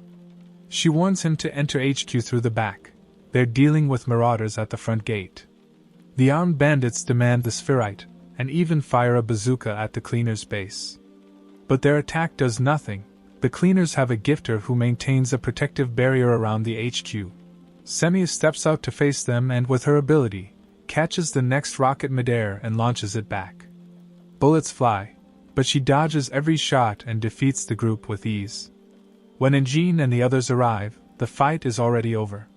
S1: She warns him to enter HQ through the back. They're dealing with marauders at the front gate. The armed bandits demand the spherite, and even fire a bazooka at the cleaners' base. But their attack does nothing. The cleaners have a gifter who maintains a protective barrier around the HQ, Semia steps out to face them and, with her ability, catches the next rocket midair and launches it back. Bullets fly, but she dodges every shot and defeats the group with ease. When Engine and the others arrive, the fight is already over.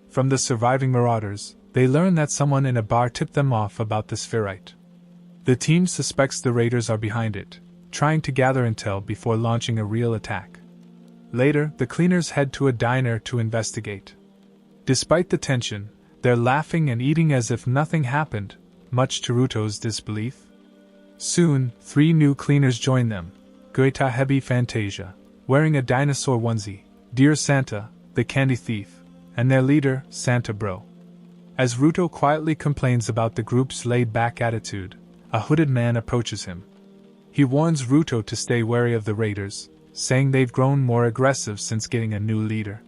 S1: From the surviving marauders, they learn that someone in a bar tipped them off about the spherite. The team suspects the raiders are behind it, trying to gather intel before launching a real attack. Later, the cleaners head to a diner to investigate. Despite the tension, they're laughing and eating as if nothing happened, much to Ruto's disbelief. Soon, 3 new cleaners join them: Goita Hebi Fantasia, wearing a dinosaur onesie, Dear Santa, the candy thief, and their leader, Santa Bro. As Ruto quietly complains about the group's laid-back attitude, a hooded man approaches him. He warns Ruto to stay wary of the raiders, saying they've grown more aggressive since getting a new leader.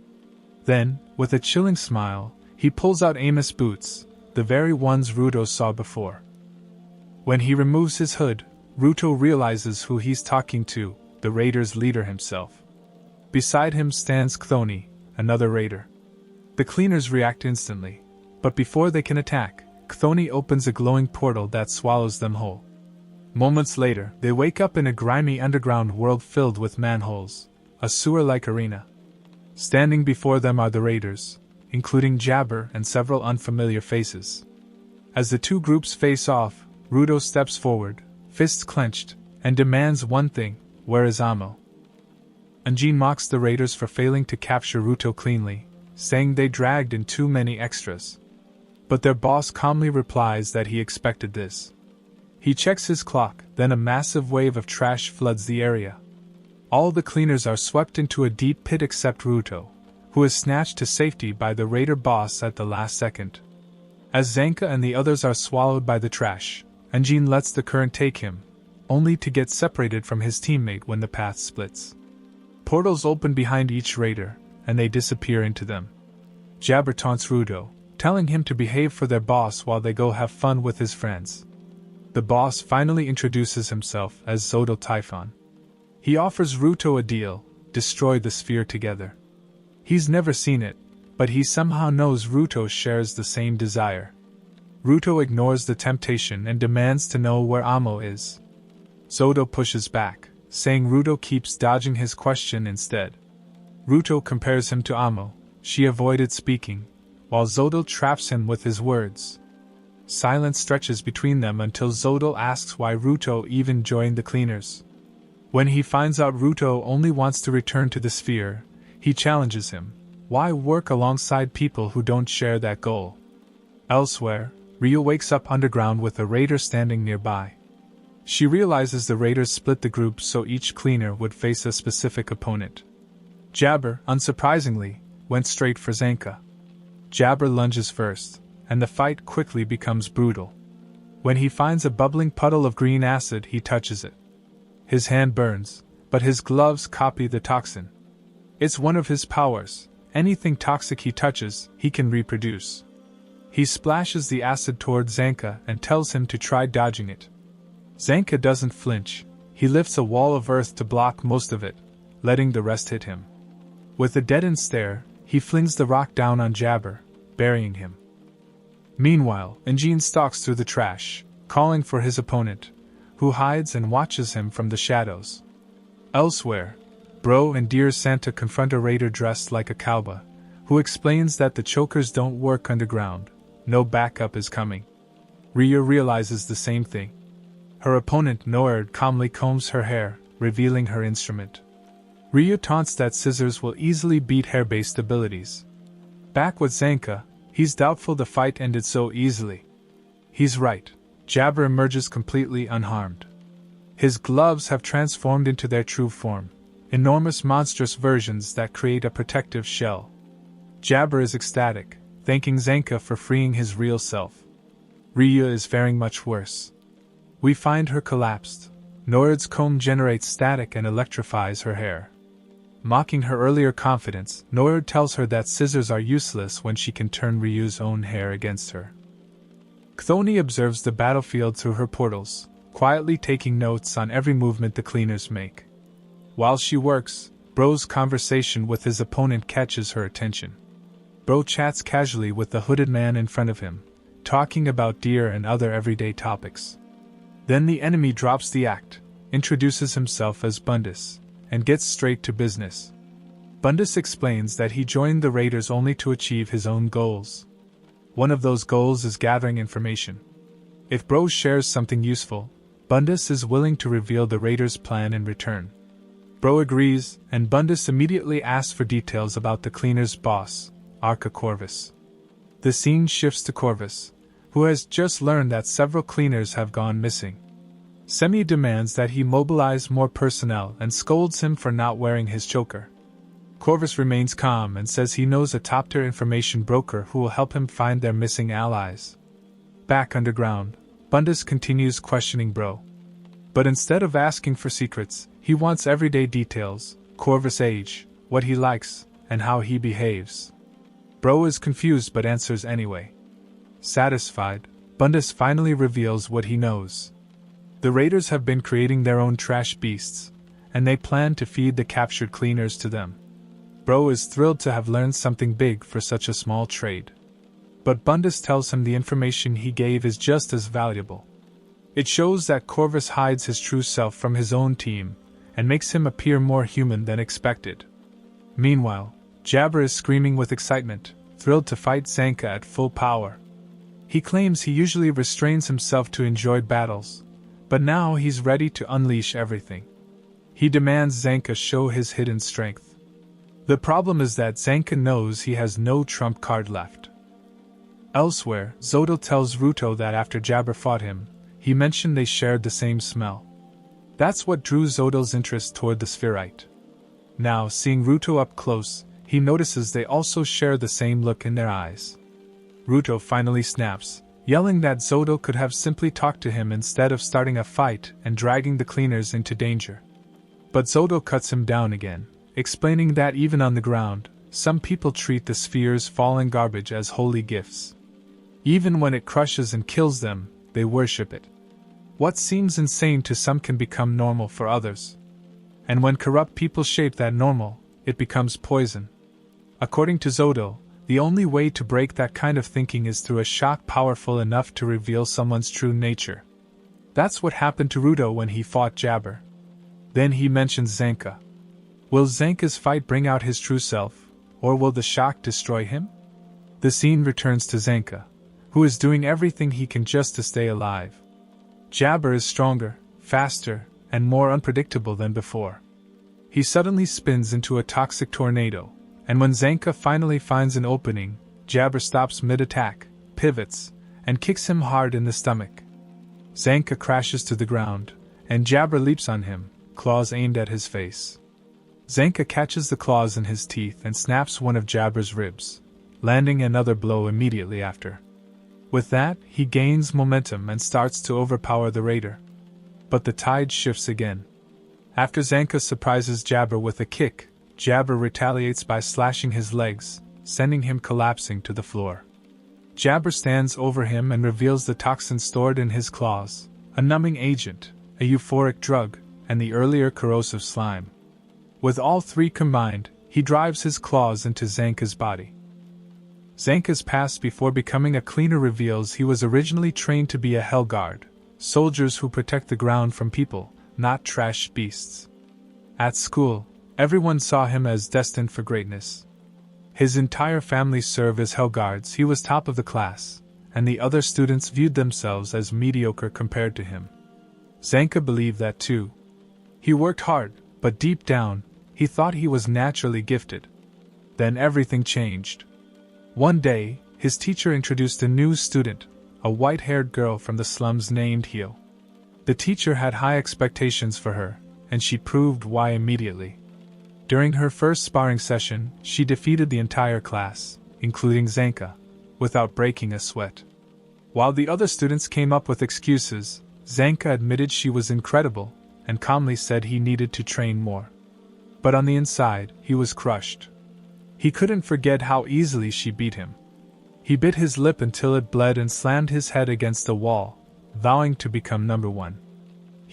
S1: Then, with a chilling smile, he pulls out Amos boots, the very ones Ruto saw before. When he removes his hood, Ruto realizes who he's talking to, the raiders' leader himself. Beside him stands Chthoni, another raider. The cleaners react instantly, but before they can attack, Chthoni opens a glowing portal that swallows them whole. Moments later, they wake up in a grimy underground world filled with manholes, a sewer-like arena. Standing before them are the raiders, including Jabber and several unfamiliar faces. As the two groups face off, Rudo steps forward, fists clenched, and demands one thing: where is Amo? Anjin mocks the raiders for failing to capture Ruto cleanly, saying they dragged in too many extras. But their boss calmly replies that he expected this. He checks his clock, then a massive wave of trash floods the area. All the cleaners are swept into a deep pit except Ruto, who is snatched to safety by the raider boss at the last second. As Zanka and the others are swallowed by the trash, Anjin lets the current take him, only to get separated from his teammate when the path splits. Portals open behind each raider, and they disappear into them. Jabber taunts Rudo, telling him to behave for their boss while they go have fun with his friends. The boss finally introduces himself as Zodal Typhon. He offers Ruto a deal: destroy the sphere together. He's never seen it, but he somehow knows Ruto shares the same desire. Ruto ignores the temptation and demands to know where Amo is. Zodal pushes back, saying Ruto keeps dodging his question instead. Ruto compares him to Amo. She avoided speaking, while Zodal traps him with his words. Silence stretches between them until Zodal asks why Ruto even joined the cleaners. When he finds out Ruto only wants to return to the sphere, he challenges him: why work alongside people who don't share that goal? Elsewhere, Ryo wakes up underground with a raider standing nearby. She realizes the raiders split the group so each cleaner would face a specific opponent. Jabber, unsurprisingly, went straight for Zanka. Jabber lunges first, and the fight quickly becomes brutal. When he finds a bubbling puddle of green acid, he touches it. His hand burns, but his gloves copy the toxin. It's one of his powers: anything toxic he touches, he can reproduce. He splashes the acid toward Zanka and tells him to try dodging it. Zanka doesn't flinch. He lifts a wall of earth to block most of it, letting the rest hit him. With a deadened stare, he flings the rock down on Jabber, burying him. Meanwhile, Engine stalks through the trash, calling for his opponent, who hides and watches him from the shadows. Elsewhere, Bro and Dear Santa confront a raider dressed like a cowboy, who explains that the chokers don't work underground. No backup is coming. Ryo realizes the same thing. Her opponent Noerd calmly combs her hair, revealing her instrument. Ryo taunts that scissors will easily beat hair-based abilities. Back with Zanka, he's doubtful the fight ended so easily. He's right. Jabber emerges completely unharmed. His gloves have transformed into their true form, enormous monstrous versions that create a protective shell. Jabber is ecstatic, thanking Zanka for freeing his real self. Ryo is faring much worse. We find her collapsed. Noerd's comb generates static and electrifies her hair. Mocking her earlier confidence, Noerd tells her that scissors are useless when she can turn Ryu's own hair against her. Chthoni observes the battlefield through her portals, quietly taking notes on every movement the cleaners make. While she works, Bro's conversation with his opponent catches her attention. Bro chats casually with the hooded man in front of him, talking about deer and other everyday topics. Then the enemy drops the act, introduces himself as Bundus, and gets straight to business. Bundus explains that he joined the raiders only to achieve his own goals. One of those goals is gathering information. If Bro shares something useful, Bundus is willing to reveal the raiders' plan in return. Bro agrees, and Bundus immediately asks for details about the cleaner's boss, Arca Corvus. The scene shifts to Corvus, who has just learned that several cleaners have gone missing. Semi demands that he mobilize more personnel and scolds him for not wearing his choker. Corvus remains calm and says he knows a top-tier information broker who will help him find their missing allies. Back underground, Bundus continues questioning Bro. But instead of asking for secrets, he wants everyday details: Corvus' age, what he likes, and how he behaves. Bro is confused but answers anyway. Satisfied, Bundus finally reveals what he knows. The raiders have been creating their own trash beasts, and they plan to feed the captured cleaners to them. Bro is thrilled to have learned something big for such a small trade. But Bundus tells him the information he gave is just as valuable. It shows that Corvus hides his true self from his own team, and makes him appear more human than expected. Meanwhile, Jabber is screaming with excitement, thrilled to fight Zanka at full power. He claims he usually restrains himself to enjoy battles, but now he's ready to unleash everything. He demands Zanka show his hidden strength. The problem is that Zanka knows he has no trump card left. Elsewhere, Zodal tells Rudo that after Jabber fought him, he mentioned they shared the same smell. That's what drew Zodal's interest toward the spherite. Now, seeing Rudo up close, he notices they also share the same look in their eyes. Rudo finally snaps, yelling that Zodal could have simply talked to him instead of starting a fight and dragging the cleaners into danger. But Zodal cuts him down again, explaining that even on the ground, some people treat the sphere's fallen garbage as holy gifts. Even when it crushes and kills them, they worship it. What seems insane to some can become normal for others. And when corrupt people shape that normal, it becomes poison. According to Zodal, the only way to break that kind of thinking is through a shock powerful enough to reveal someone's true nature. That's what happened to Rudo when he fought Jabber. Then he mentions Zanka. Will Zanka's fight bring out his true self, or will the shock destroy him? The scene returns to Zanka, who is doing everything he can just to stay alive. Jabber is stronger, faster, and more unpredictable than before. He suddenly spins into a toxic tornado, and when Zanka finally finds an opening, Jabber stops mid-attack, pivots, and kicks him hard in the stomach. Zanka crashes to the ground, and Jabber leaps on him, claws aimed at his face. Zanka catches the claws in his teeth and snaps one of Jabber's ribs, landing another blow immediately after. With that, he gains momentum and starts to overpower the raider. But the tide shifts again. After Zanka surprises Jabber with a kick, Jabber retaliates by slashing his legs, sending him collapsing to the floor. Jabber stands over him and reveals the toxin stored in his claws, a numbing agent, a euphoric drug, and the earlier corrosive slime. With all three combined, he drives his claws into Zanka's body. Zanka's past before becoming a cleaner reveals he was originally trained to be a Hellguard, soldiers who protect the ground from people, not trash beasts. At school, everyone saw him as destined for greatness. His entire family served as Hellguards. He was top of the class, and the other students viewed themselves as mediocre compared to him. Zanka believed that too. He worked hard, but deep down, he thought he was naturally gifted. Then everything changed. One day, his teacher introduced a new student, a white-haired girl from the slums named Hio. The teacher had high expectations for her, and she proved why immediately. During her first sparring session, she defeated the entire class, including Zanka, without breaking a sweat. While the other students came up with excuses, Zanka admitted she was incredible, and calmly said he needed to train more. But on the inside, he was crushed. He couldn't forget how easily she beat him. He bit his lip until it bled and slammed his head against the wall, vowing to become number one.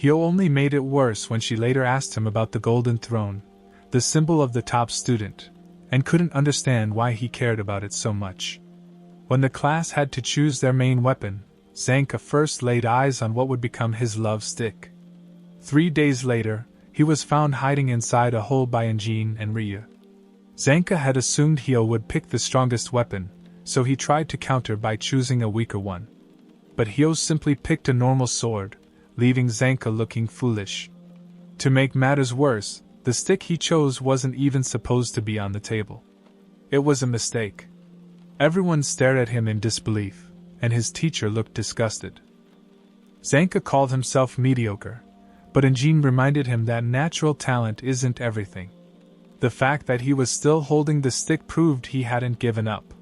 S1: Hio only made it worse when she later asked him about the Golden Throne, the symbol of the top student, and couldn't understand why he cared about it so much. When the class had to choose their main weapon, Zanka first laid eyes on what would become his love stick. 3 days later, he was found hiding inside a hole by Engine and Ryu. Zanka had assumed Hyo would pick the strongest weapon, so he tried to counter by choosing a weaker one. But Hyo simply picked a normal sword, leaving Zanka looking foolish. To make matters worse, the stick he chose wasn't even supposed to be on the table. It was a mistake. Everyone stared at him in disbelief, and his teacher looked disgusted. Zanka called himself mediocre, but Engine reminded him that natural talent isn't everything. The fact that he was still holding the stick proved he hadn't given up.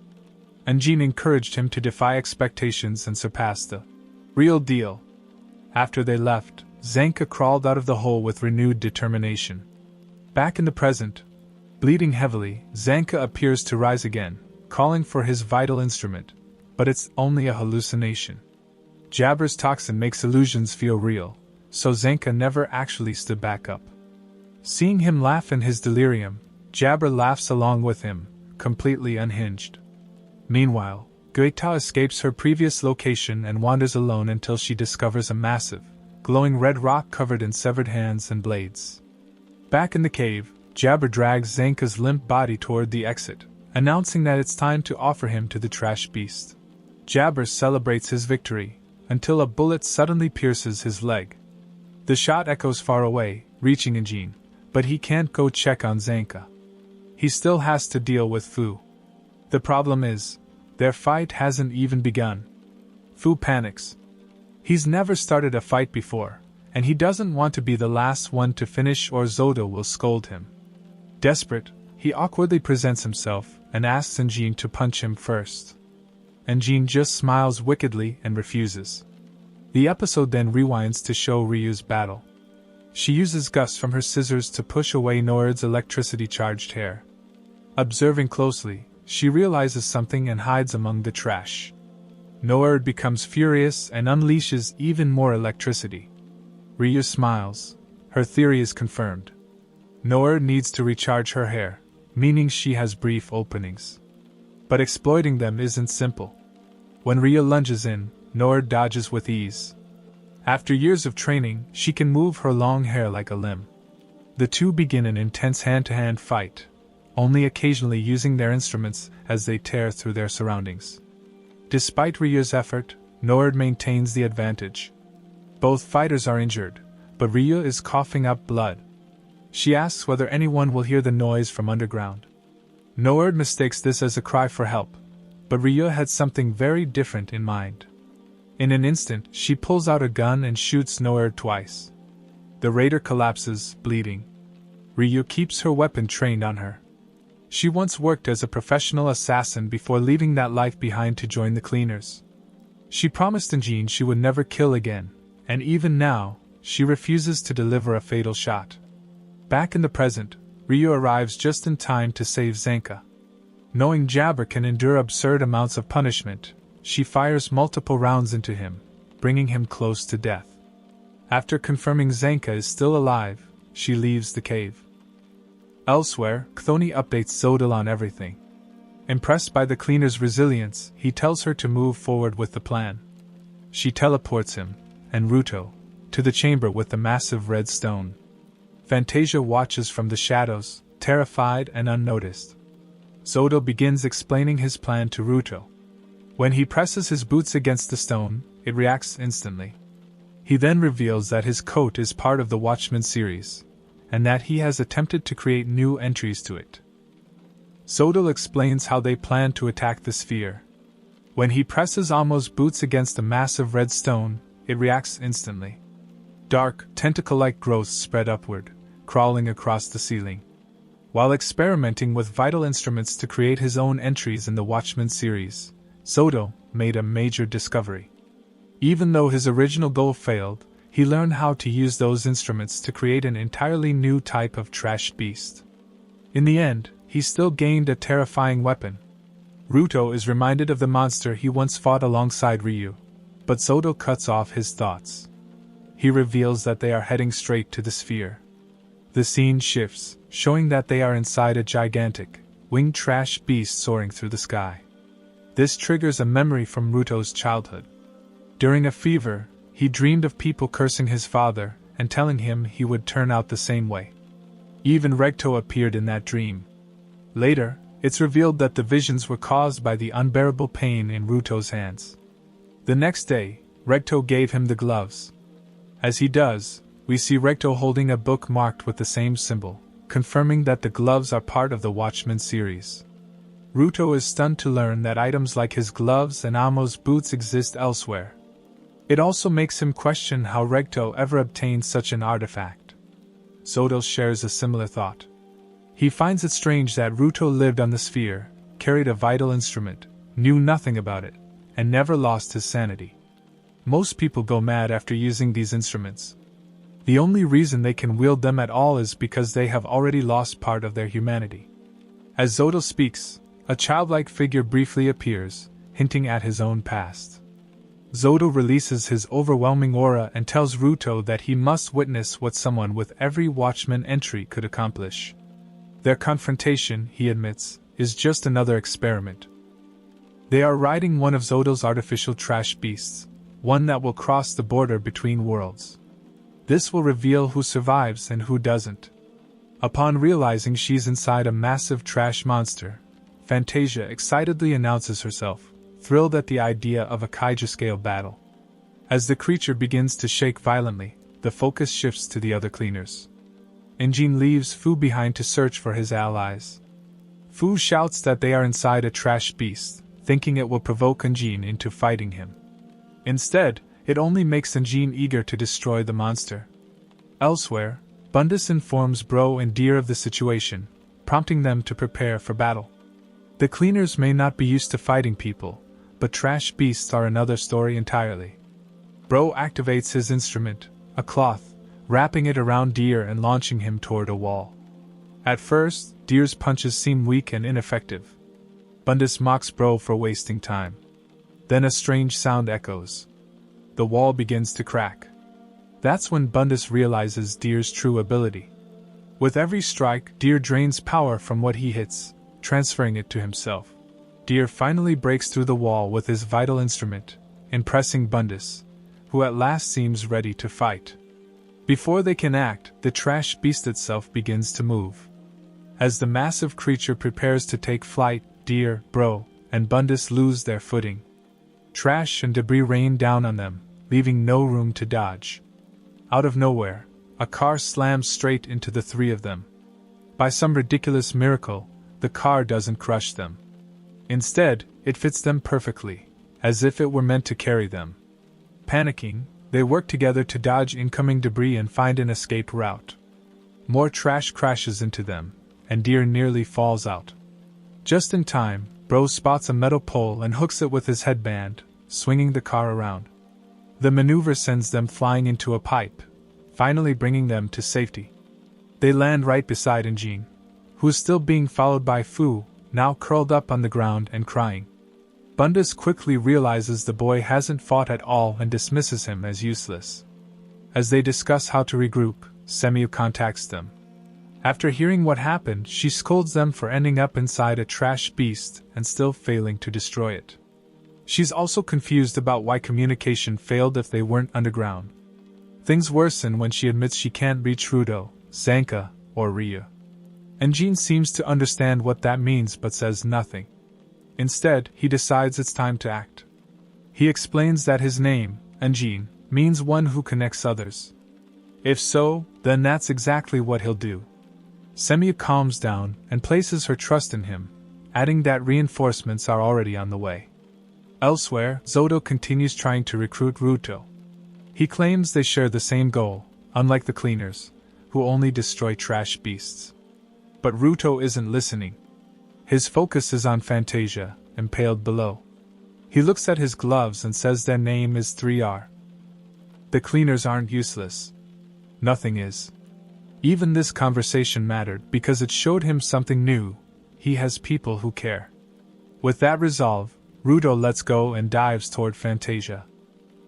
S1: Engine encouraged him to defy expectations and surpass the real deal. After they left, Zanka crawled out of the hole with renewed determination. Back in the present, bleeding heavily, Zanka appears to rise again, calling for his vital instrument, but it's only a hallucination. Jabber's toxin makes illusions feel real, so Zanka never actually stood back up. Seeing him laugh in his delirium, Jabber laughs along with him, completely unhinged. Meanwhile, Gachiakuta escapes her previous location and wanders alone until she discovers a massive, glowing red rock covered in severed hands and blades. Back in the cave, Jabber drags Zanka's limp body toward the exit, announcing that it's time to offer him to the trash beast. Jabber celebrates his victory, until a bullet suddenly pierces his leg. The shot echoes far away, reaching Engine, but he can't go check on Zanka. He still has to deal with Fu. The problem is, their fight hasn't even begun. Fu panics. He's never started a fight before, and he doesn't want to be the last one to finish or Zodo will scold him. Desperate, he awkwardly presents himself and asks Engine to punch him first. Engine just smiles wickedly and refuses. The episode then rewinds to show Ryu's battle. She uses Gus from her scissors to push away Noerd's electricity-charged hair. Observing closely, she realizes something and hides among the trash. Noerd becomes furious and unleashes even more electricity. Ryu smiles. Her theory is confirmed. Noerd needs to recharge her hair, meaning she has brief openings. But exploiting them isn't simple. When Ryu lunges in, Noerd dodges with ease. After years of training, she can move her long hair like a limb. The two begin an intense hand-to-hand fight, only occasionally using their instruments as they tear through their surroundings. Despite Ryu's effort, Noerd maintains the advantage. Both fighters are injured, but Ryu is coughing up blood. She asks whether anyone will hear the noise from underground. Noerd mistakes this as a cry for help, but Ryu had something very different in mind. In an instant, she pulls out a gun and shoots Noerd twice. The raider collapses, bleeding. Ryu keeps her weapon trained on her. She once worked as a professional assassin before leaving that life behind to join the cleaners. She promised Engine she would never kill again, and even now, she refuses to deliver a fatal shot. Back in the present, Ryu arrives just in time to save Zanka. Knowing Jabber can endure absurd amounts of punishment, she fires multiple rounds into him, bringing him close to death. After confirming Zanka is still alive, she leaves the cave. Elsewhere, Chthoni updates Zodil on everything. Impressed by the cleaner's resilience, he tells her to move forward with the plan. She teleports him, and Rudo, to the chamber with the massive red stone. Fantasia watches from the shadows, terrified and unnoticed. Zodil begins explaining his plan to Rudo. When he presses his boots against the stone, it reacts instantly. He then reveals that his coat is part of the Watchmen series, and that he has attempted to create new entries to it. Zodil explains how they plan to attack the sphere. When he presses Amo's boots against a massive red stone, it reacts instantly. Dark, tentacle-like growths spread upward, crawling across the ceiling. While experimenting with vital instruments to create his own entries in the Watchmen series, Zodil made a major discovery. Even though his original goal failed, he learned how to use those instruments to create an entirely new type of trash beast. In the end, he still gained a terrifying weapon. Rudo is reminded of the monster he once fought alongside Ryu, but Zodil cuts off his thoughts. He reveals that they are heading straight to the sphere. The scene shifts, showing that they are inside a gigantic, winged trash beast soaring through the sky. This triggers a memory from Ruto's childhood. During a fever, he dreamed of people cursing his father and telling him he would turn out the same way. Even Regto appeared in that dream. Later, it's revealed that the visions were caused by the unbearable pain in Ruto's hands. The next day, Regto gave him the gloves. As he does, we see Regto holding a book marked with the same symbol, confirming that the gloves are part of the Watchmen series. Ruto is stunned to learn that items like his gloves and Amo's boots exist elsewhere. It also makes him question how Regto ever obtained such an artifact. Zodo shares a similar thought. He finds it strange that Ruto lived on the sphere, carried a vital instrument, knew nothing about it, and never lost his sanity. Most people go mad after using these instruments. The only reason they can wield them at all is because they have already lost part of their humanity. As Zodo speaks, a childlike figure briefly appears, hinting at his own past. Zodo releases his overwhelming aura and tells Ruto that he must witness what someone with every Watchman entry could accomplish. Their confrontation, he admits, is just another experiment. They are riding one of Zodo's artificial trash beasts, one that will cross the border between worlds. This will reveal who survives and who doesn't. Upon realizing she's inside a massive trash monster, Fantasia excitedly announces herself, thrilled at the idea of a kaiju-scale battle. As the creature begins to shake violently, the focus shifts to the other cleaners. Engine leaves Fu behind to search for his allies. Fu shouts that they are inside a trash beast, thinking it will provoke Engine into fighting him. Instead, it only makes Engine eager to destroy the monster. Elsewhere, Bundus informs Bro and Deer of the situation, prompting them to prepare for battle. The cleaners may not be used to fighting people, but trash beasts are another story entirely. Bro activates his instrument, a cloth, wrapping it around Deer and launching him toward a wall. At first, Deer's punches seem weak and ineffective. Bundus mocks Bro for wasting time. Then a strange sound echoes. The wall begins to crack. That's when Bundus realizes Deer's true ability. With every strike, Deer drains power from what he hits, transferring it to himself. Deer finally breaks through the wall with his vital instrument, impressing Bundus, who at last seems ready to fight. Before they can act, the trash beast itself begins to move. As the massive creature prepares to take flight, Deer, Bro, and Bundus lose their footing. Trash and debris rain down on them, leaving no room to dodge. Out of nowhere, a car slams straight into the three of them. By some ridiculous miracle, the car doesn't crush them. Instead, it fits them perfectly, as if it were meant to carry them. Panicking, they work together to dodge incoming debris and find an escape route. More trash crashes into them, and Deer nearly falls out. Just in time, Bro spots a metal pole and hooks it with his headband, swinging the car around. The maneuver sends them flying into a pipe, finally bringing them to safety. They land right beside Engine, who is still being followed by Fu, now curled up on the ground and crying. Bundus quickly realizes the boy hasn't fought at all and dismisses him as useless. As they discuss how to regroup, Semiu contacts them. After hearing what happened, she scolds them for ending up inside a trash beast and still failing to destroy it. She's also confused about why communication failed if they weren't underground. Things worsen when she admits she can't reach Rudo, Zanka, or Ryu. Engine seems to understand what that means but says nothing. Instead, he decides it's time to act. He explains that his name, Engine, means one who connects others. If so, then that's exactly what he'll do. Semiu calms down and places her trust in him, adding that reinforcements are already on the way. Elsewhere, Zodo continues trying to recruit Ruto. He claims they share the same goal, unlike the cleaners, who only destroy trash beasts. But Ruto isn't listening. His focus is on Fantasia, impaled below. He looks at his gloves and says their name is 3R. The cleaners aren't useless. Nothing is. Even this conversation mattered because it showed him something new. He has people who care. With that resolve, Rudo lets go and dives toward Fantasia.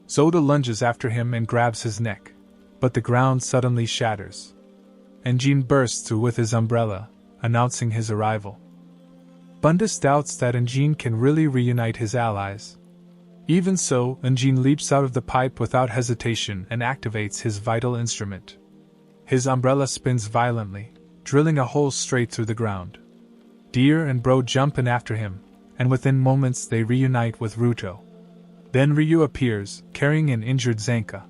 S1: Zoda lunges after him and grabs his neck, but the ground suddenly shatters. Engine bursts through with his umbrella, announcing his arrival. Bundus doubts that Engine can really reunite his allies. Even so, Engine leaps out of the pipe without hesitation and activates his vital instrument. His umbrella spins violently, drilling a hole straight through the ground. Deer and Bro jump in after him, and within moments they reunite with Rudo. Then Ryu appears, carrying an injured Zanka.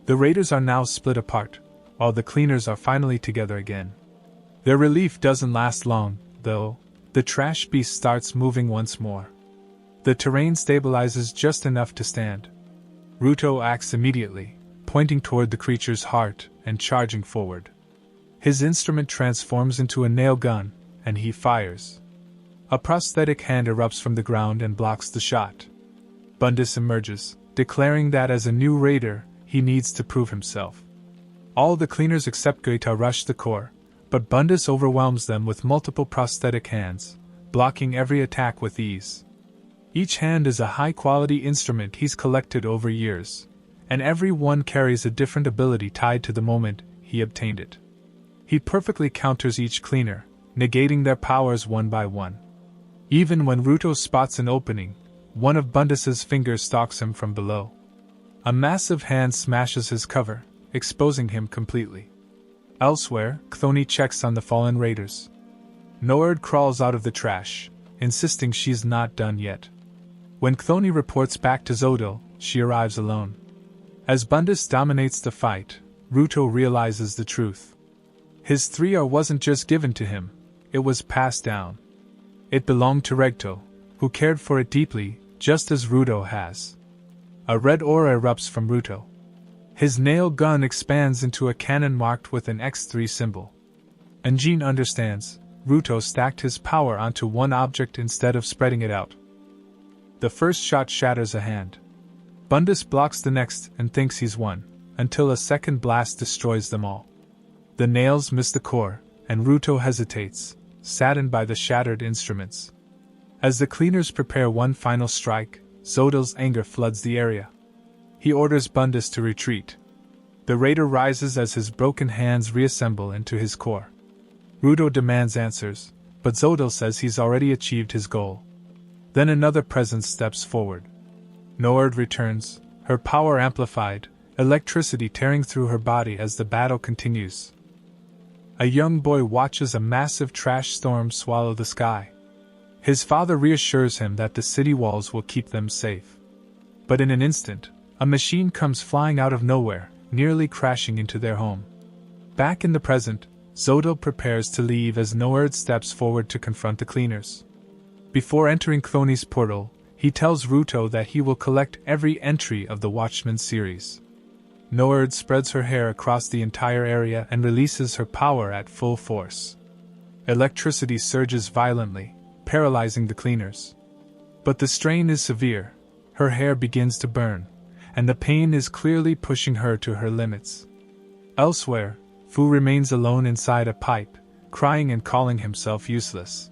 S1: The raiders are now split apart, while the cleaners are finally together again. Their relief doesn't last long, though. The trash beast starts moving once more. The terrain stabilizes just enough to stand. Rudo acts immediately, pointing toward the creature's heart and charging forward. His instrument transforms into a nail gun, and he fires. A prosthetic hand erupts from the ground and blocks the shot. Bundus emerges, declaring that as a new raider, he needs to prove himself. All the cleaners except Gachiakuta rush the core, but Bundus overwhelms them with multiple prosthetic hands, blocking every attack with ease. Each hand is a high-quality instrument he's collected over years, and every one carries a different ability tied to the moment he obtained it. He perfectly counters each cleaner, negating their powers one by one. Even when Rudo spots an opening, one of Bundus's fingers stalks him from below. A massive hand smashes his cover, exposing him completely. Elsewhere, Chthoni checks on the fallen raiders. Noerd crawls out of the trash, insisting she's not done yet. When Chthoni reports back to Zodil, she arrives alone. As Bundus dominates the fight, Rudo realizes the truth. His 3R wasn't just given to him, it was passed down. It belonged to Regto, who cared for it deeply, just as Rudo has. A red aura erupts from Rudo. His nail gun expands into a cannon marked with an X3 symbol. Engine understands, Rudo stacked his power onto one object instead of spreading it out. The first shot shatters a hand. Bundus blocks the next and thinks he's won, until a second blast destroys them all. The nails miss the core, and Rudo hesitates, saddened by the shattered instruments. As the cleaners prepare one final strike, Zodil's anger floods the area. He orders Bundus to retreat. The raider rises as his broken hands reassemble into his core. Rudo demands answers, but Zodil says he's already achieved his goal. Then another presence steps forward. Noerd returns, her power amplified, electricity tearing through her body as the battle continues. A young boy watches a massive trash storm swallow the sky. His father reassures him that the city walls will keep them safe. But in an instant, a machine comes flying out of nowhere, nearly crashing into their home. Back in the present, Zodil prepares to leave as Noerd steps forward to confront the cleaners. Before entering Chthoni's portal, he tells Rudo that he will collect every entry of the Watchmen series. Noerd spreads her hair across the entire area and releases her power at full force. Electricity surges violently, paralyzing the cleaners. But the strain is severe, her hair begins to burn, and the pain is clearly pushing her to her limits. Elsewhere, Fu remains alone inside a pipe, crying and calling himself useless.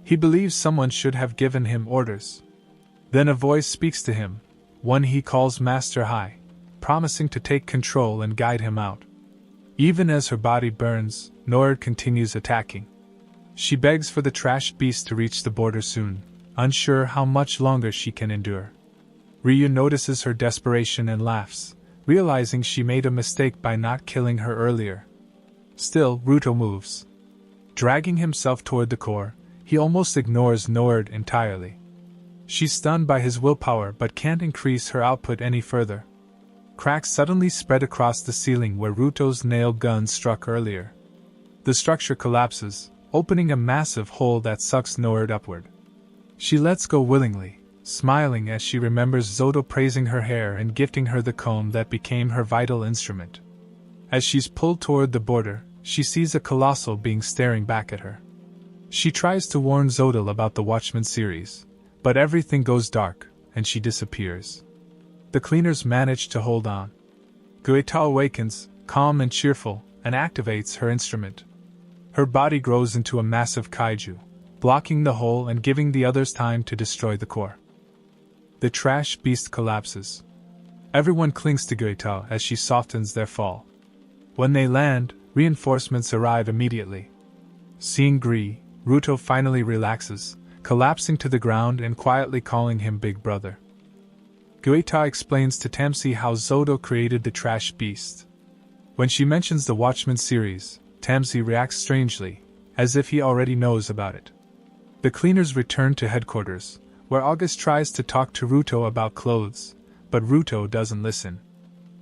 S1: He believes someone should have given him orders. Then a voice speaks to him, one he calls Master Hai, promising to take control and guide him out. Even as her body burns, Noerd continues attacking. She begs for the trash beast to reach the border soon, unsure how much longer she can endure. Ryu notices her desperation and laughs, realizing she made a mistake by not killing her earlier. Still, Rudo moves. Dragging himself toward the core, he almost ignores Noerd entirely. She's stunned by his willpower but can't increase her output any further. Cracks suddenly spread across the ceiling where Ruto's nail gun struck earlier. The structure collapses, opening a massive hole that sucks Noerd upward. She lets go willingly, smiling as she remembers Zodil praising her hair and gifting her the comb that became her vital instrument. As she's pulled toward the border, she sees a colossal being staring back at her. She tries to warn Zodil about the Watchmen series, but everything goes dark, and she disappears. The cleaners manage to hold on. Gachiakuta awakens, calm and cheerful, and activates her instrument. Her body grows into a massive kaiju, blocking the hole and giving the others time to destroy the core. The trash beast collapses. Everyone clings to Gachiakuta as she softens their fall. When they land, reinforcements arrive immediately. Seeing Rudo finally relaxes, collapsing to the ground and quietly calling him Big Brother. Gachiakuta explains to Tamsi how Zodo created the trash beast. When she mentions the Watchmen series, Tamsi reacts strangely, as if he already knows about it. The cleaners return to headquarters, where August tries to talk to Rudo about clothes, but Rudo doesn't listen.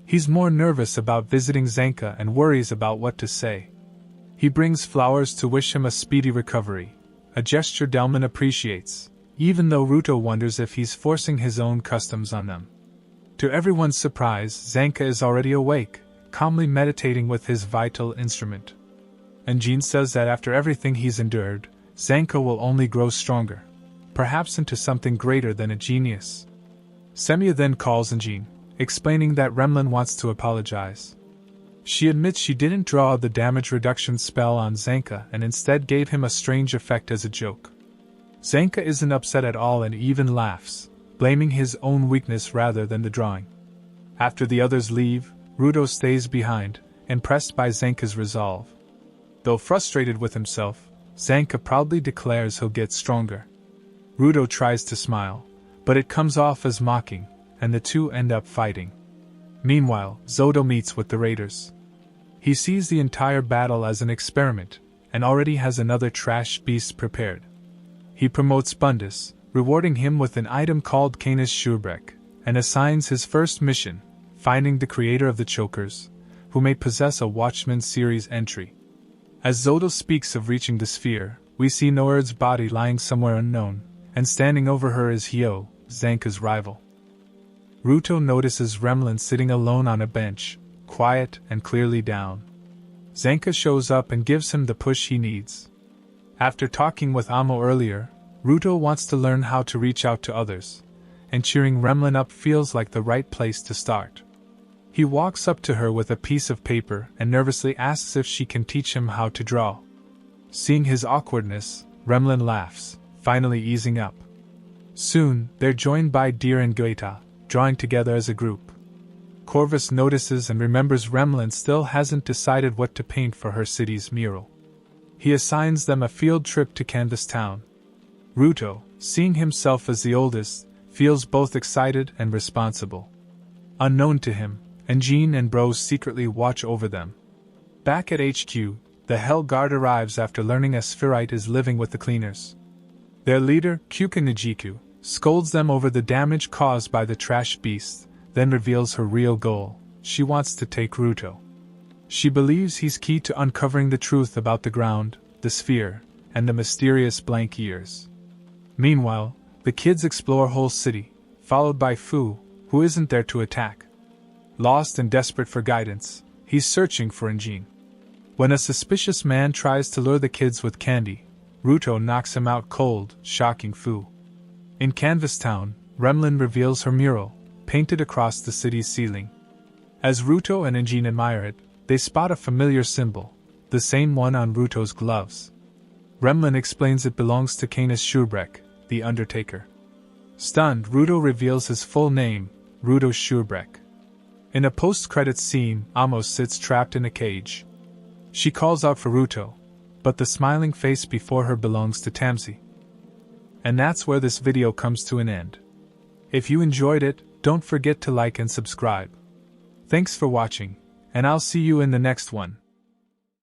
S1: He's more nervous about visiting Zanka and worries about what to say. He brings flowers to wish him a speedy recovery, a gesture Delman appreciates, even though Rudo wonders if he's forcing his own customs on them. To everyone's surprise, Zanka is already awake, calmly meditating with his vital instrument. And Jean says that after everything he's endured, Zanka will only grow stronger, perhaps into something greater than a genius. Semya then calls Jean, explaining that Remlin wants to apologize. She admits she didn't draw the damage reduction spell on Zanka and instead gave him a strange effect as a joke. Zanka isn't upset at all and even laughs, blaming his own weakness rather than the drawing. After the others leave, Rudo stays behind, impressed by Zanka's resolve. Though frustrated with himself, Zanka proudly declares he'll get stronger. Rudo tries to smile, but it comes off as mocking, and the two end up fighting. Meanwhile, Zodo meets with the raiders. He sees the entire battle as an experiment, and already has another trash beast prepared. He promotes Bundus, rewarding him with an item called Canis Schurebrek, and assigns his first mission, finding the creator of the chokers, who may possess a Watchmen series entry. As Zodo speaks of reaching the sphere, we see Noerd's body lying somewhere unknown, and standing over her is Hyo, Zanka's rival. Rudo notices Remlin sitting alone on a bench, quiet and clearly down. Zanka shows up and gives him the push he needs. After talking with Amo earlier, Rudo wants to learn how to reach out to others, and cheering Remlin up feels like the right place to start. He walks up to her with a piece of paper and nervously asks if she can teach him how to draw. Seeing his awkwardness, Remlin laughs, finally easing up. Soon, they're joined by Deer and Gachiakuta, drawing together as a group. Corvus notices and remembers Remlin still hasn't decided what to paint for her city's mural. He assigns them a field trip to Canvas Town. Rudo, seeing himself as the oldest, feels both excited and responsible. Unknown to him, Jean and Bros secretly watch over them. Back at HQ, the Hell Guard arrives after learning a Spherite is living with the cleaners. Their leader, Kyuka Nijiku, scolds them over the damage caused by the trash beast, then reveals her real goal: she wants to take Rudo. She believes he's key to uncovering the truth about the ground, the sphere, and the mysterious blank years. Meanwhile, the kids explore Whole City, followed by Fu, who isn't there to attack. Lost and desperate for guidance, he's searching for Jean. When a suspicious man tries to lure the kids with candy, Rudo knocks him out cold, shocking Fu. In Canvas Town, Remlin reveals her mural, painted across the city's ceiling. As Rudo and Jean admire it, they spot a familiar symbol, the same one on Ruto's gloves. Remlin explains it belongs to Canis Schurebrek, the Undertaker. Stunned, Rudo reveals his full name, Rudo Schurebrek. In a post-credits scene, Amos sits trapped in a cage. She calls out for Rudo, but the smiling face before her belongs to Tamsi. And that's where this video comes to an end. If you enjoyed it, don't forget to like and subscribe. Thanks for watching, and I'll see you in the next one.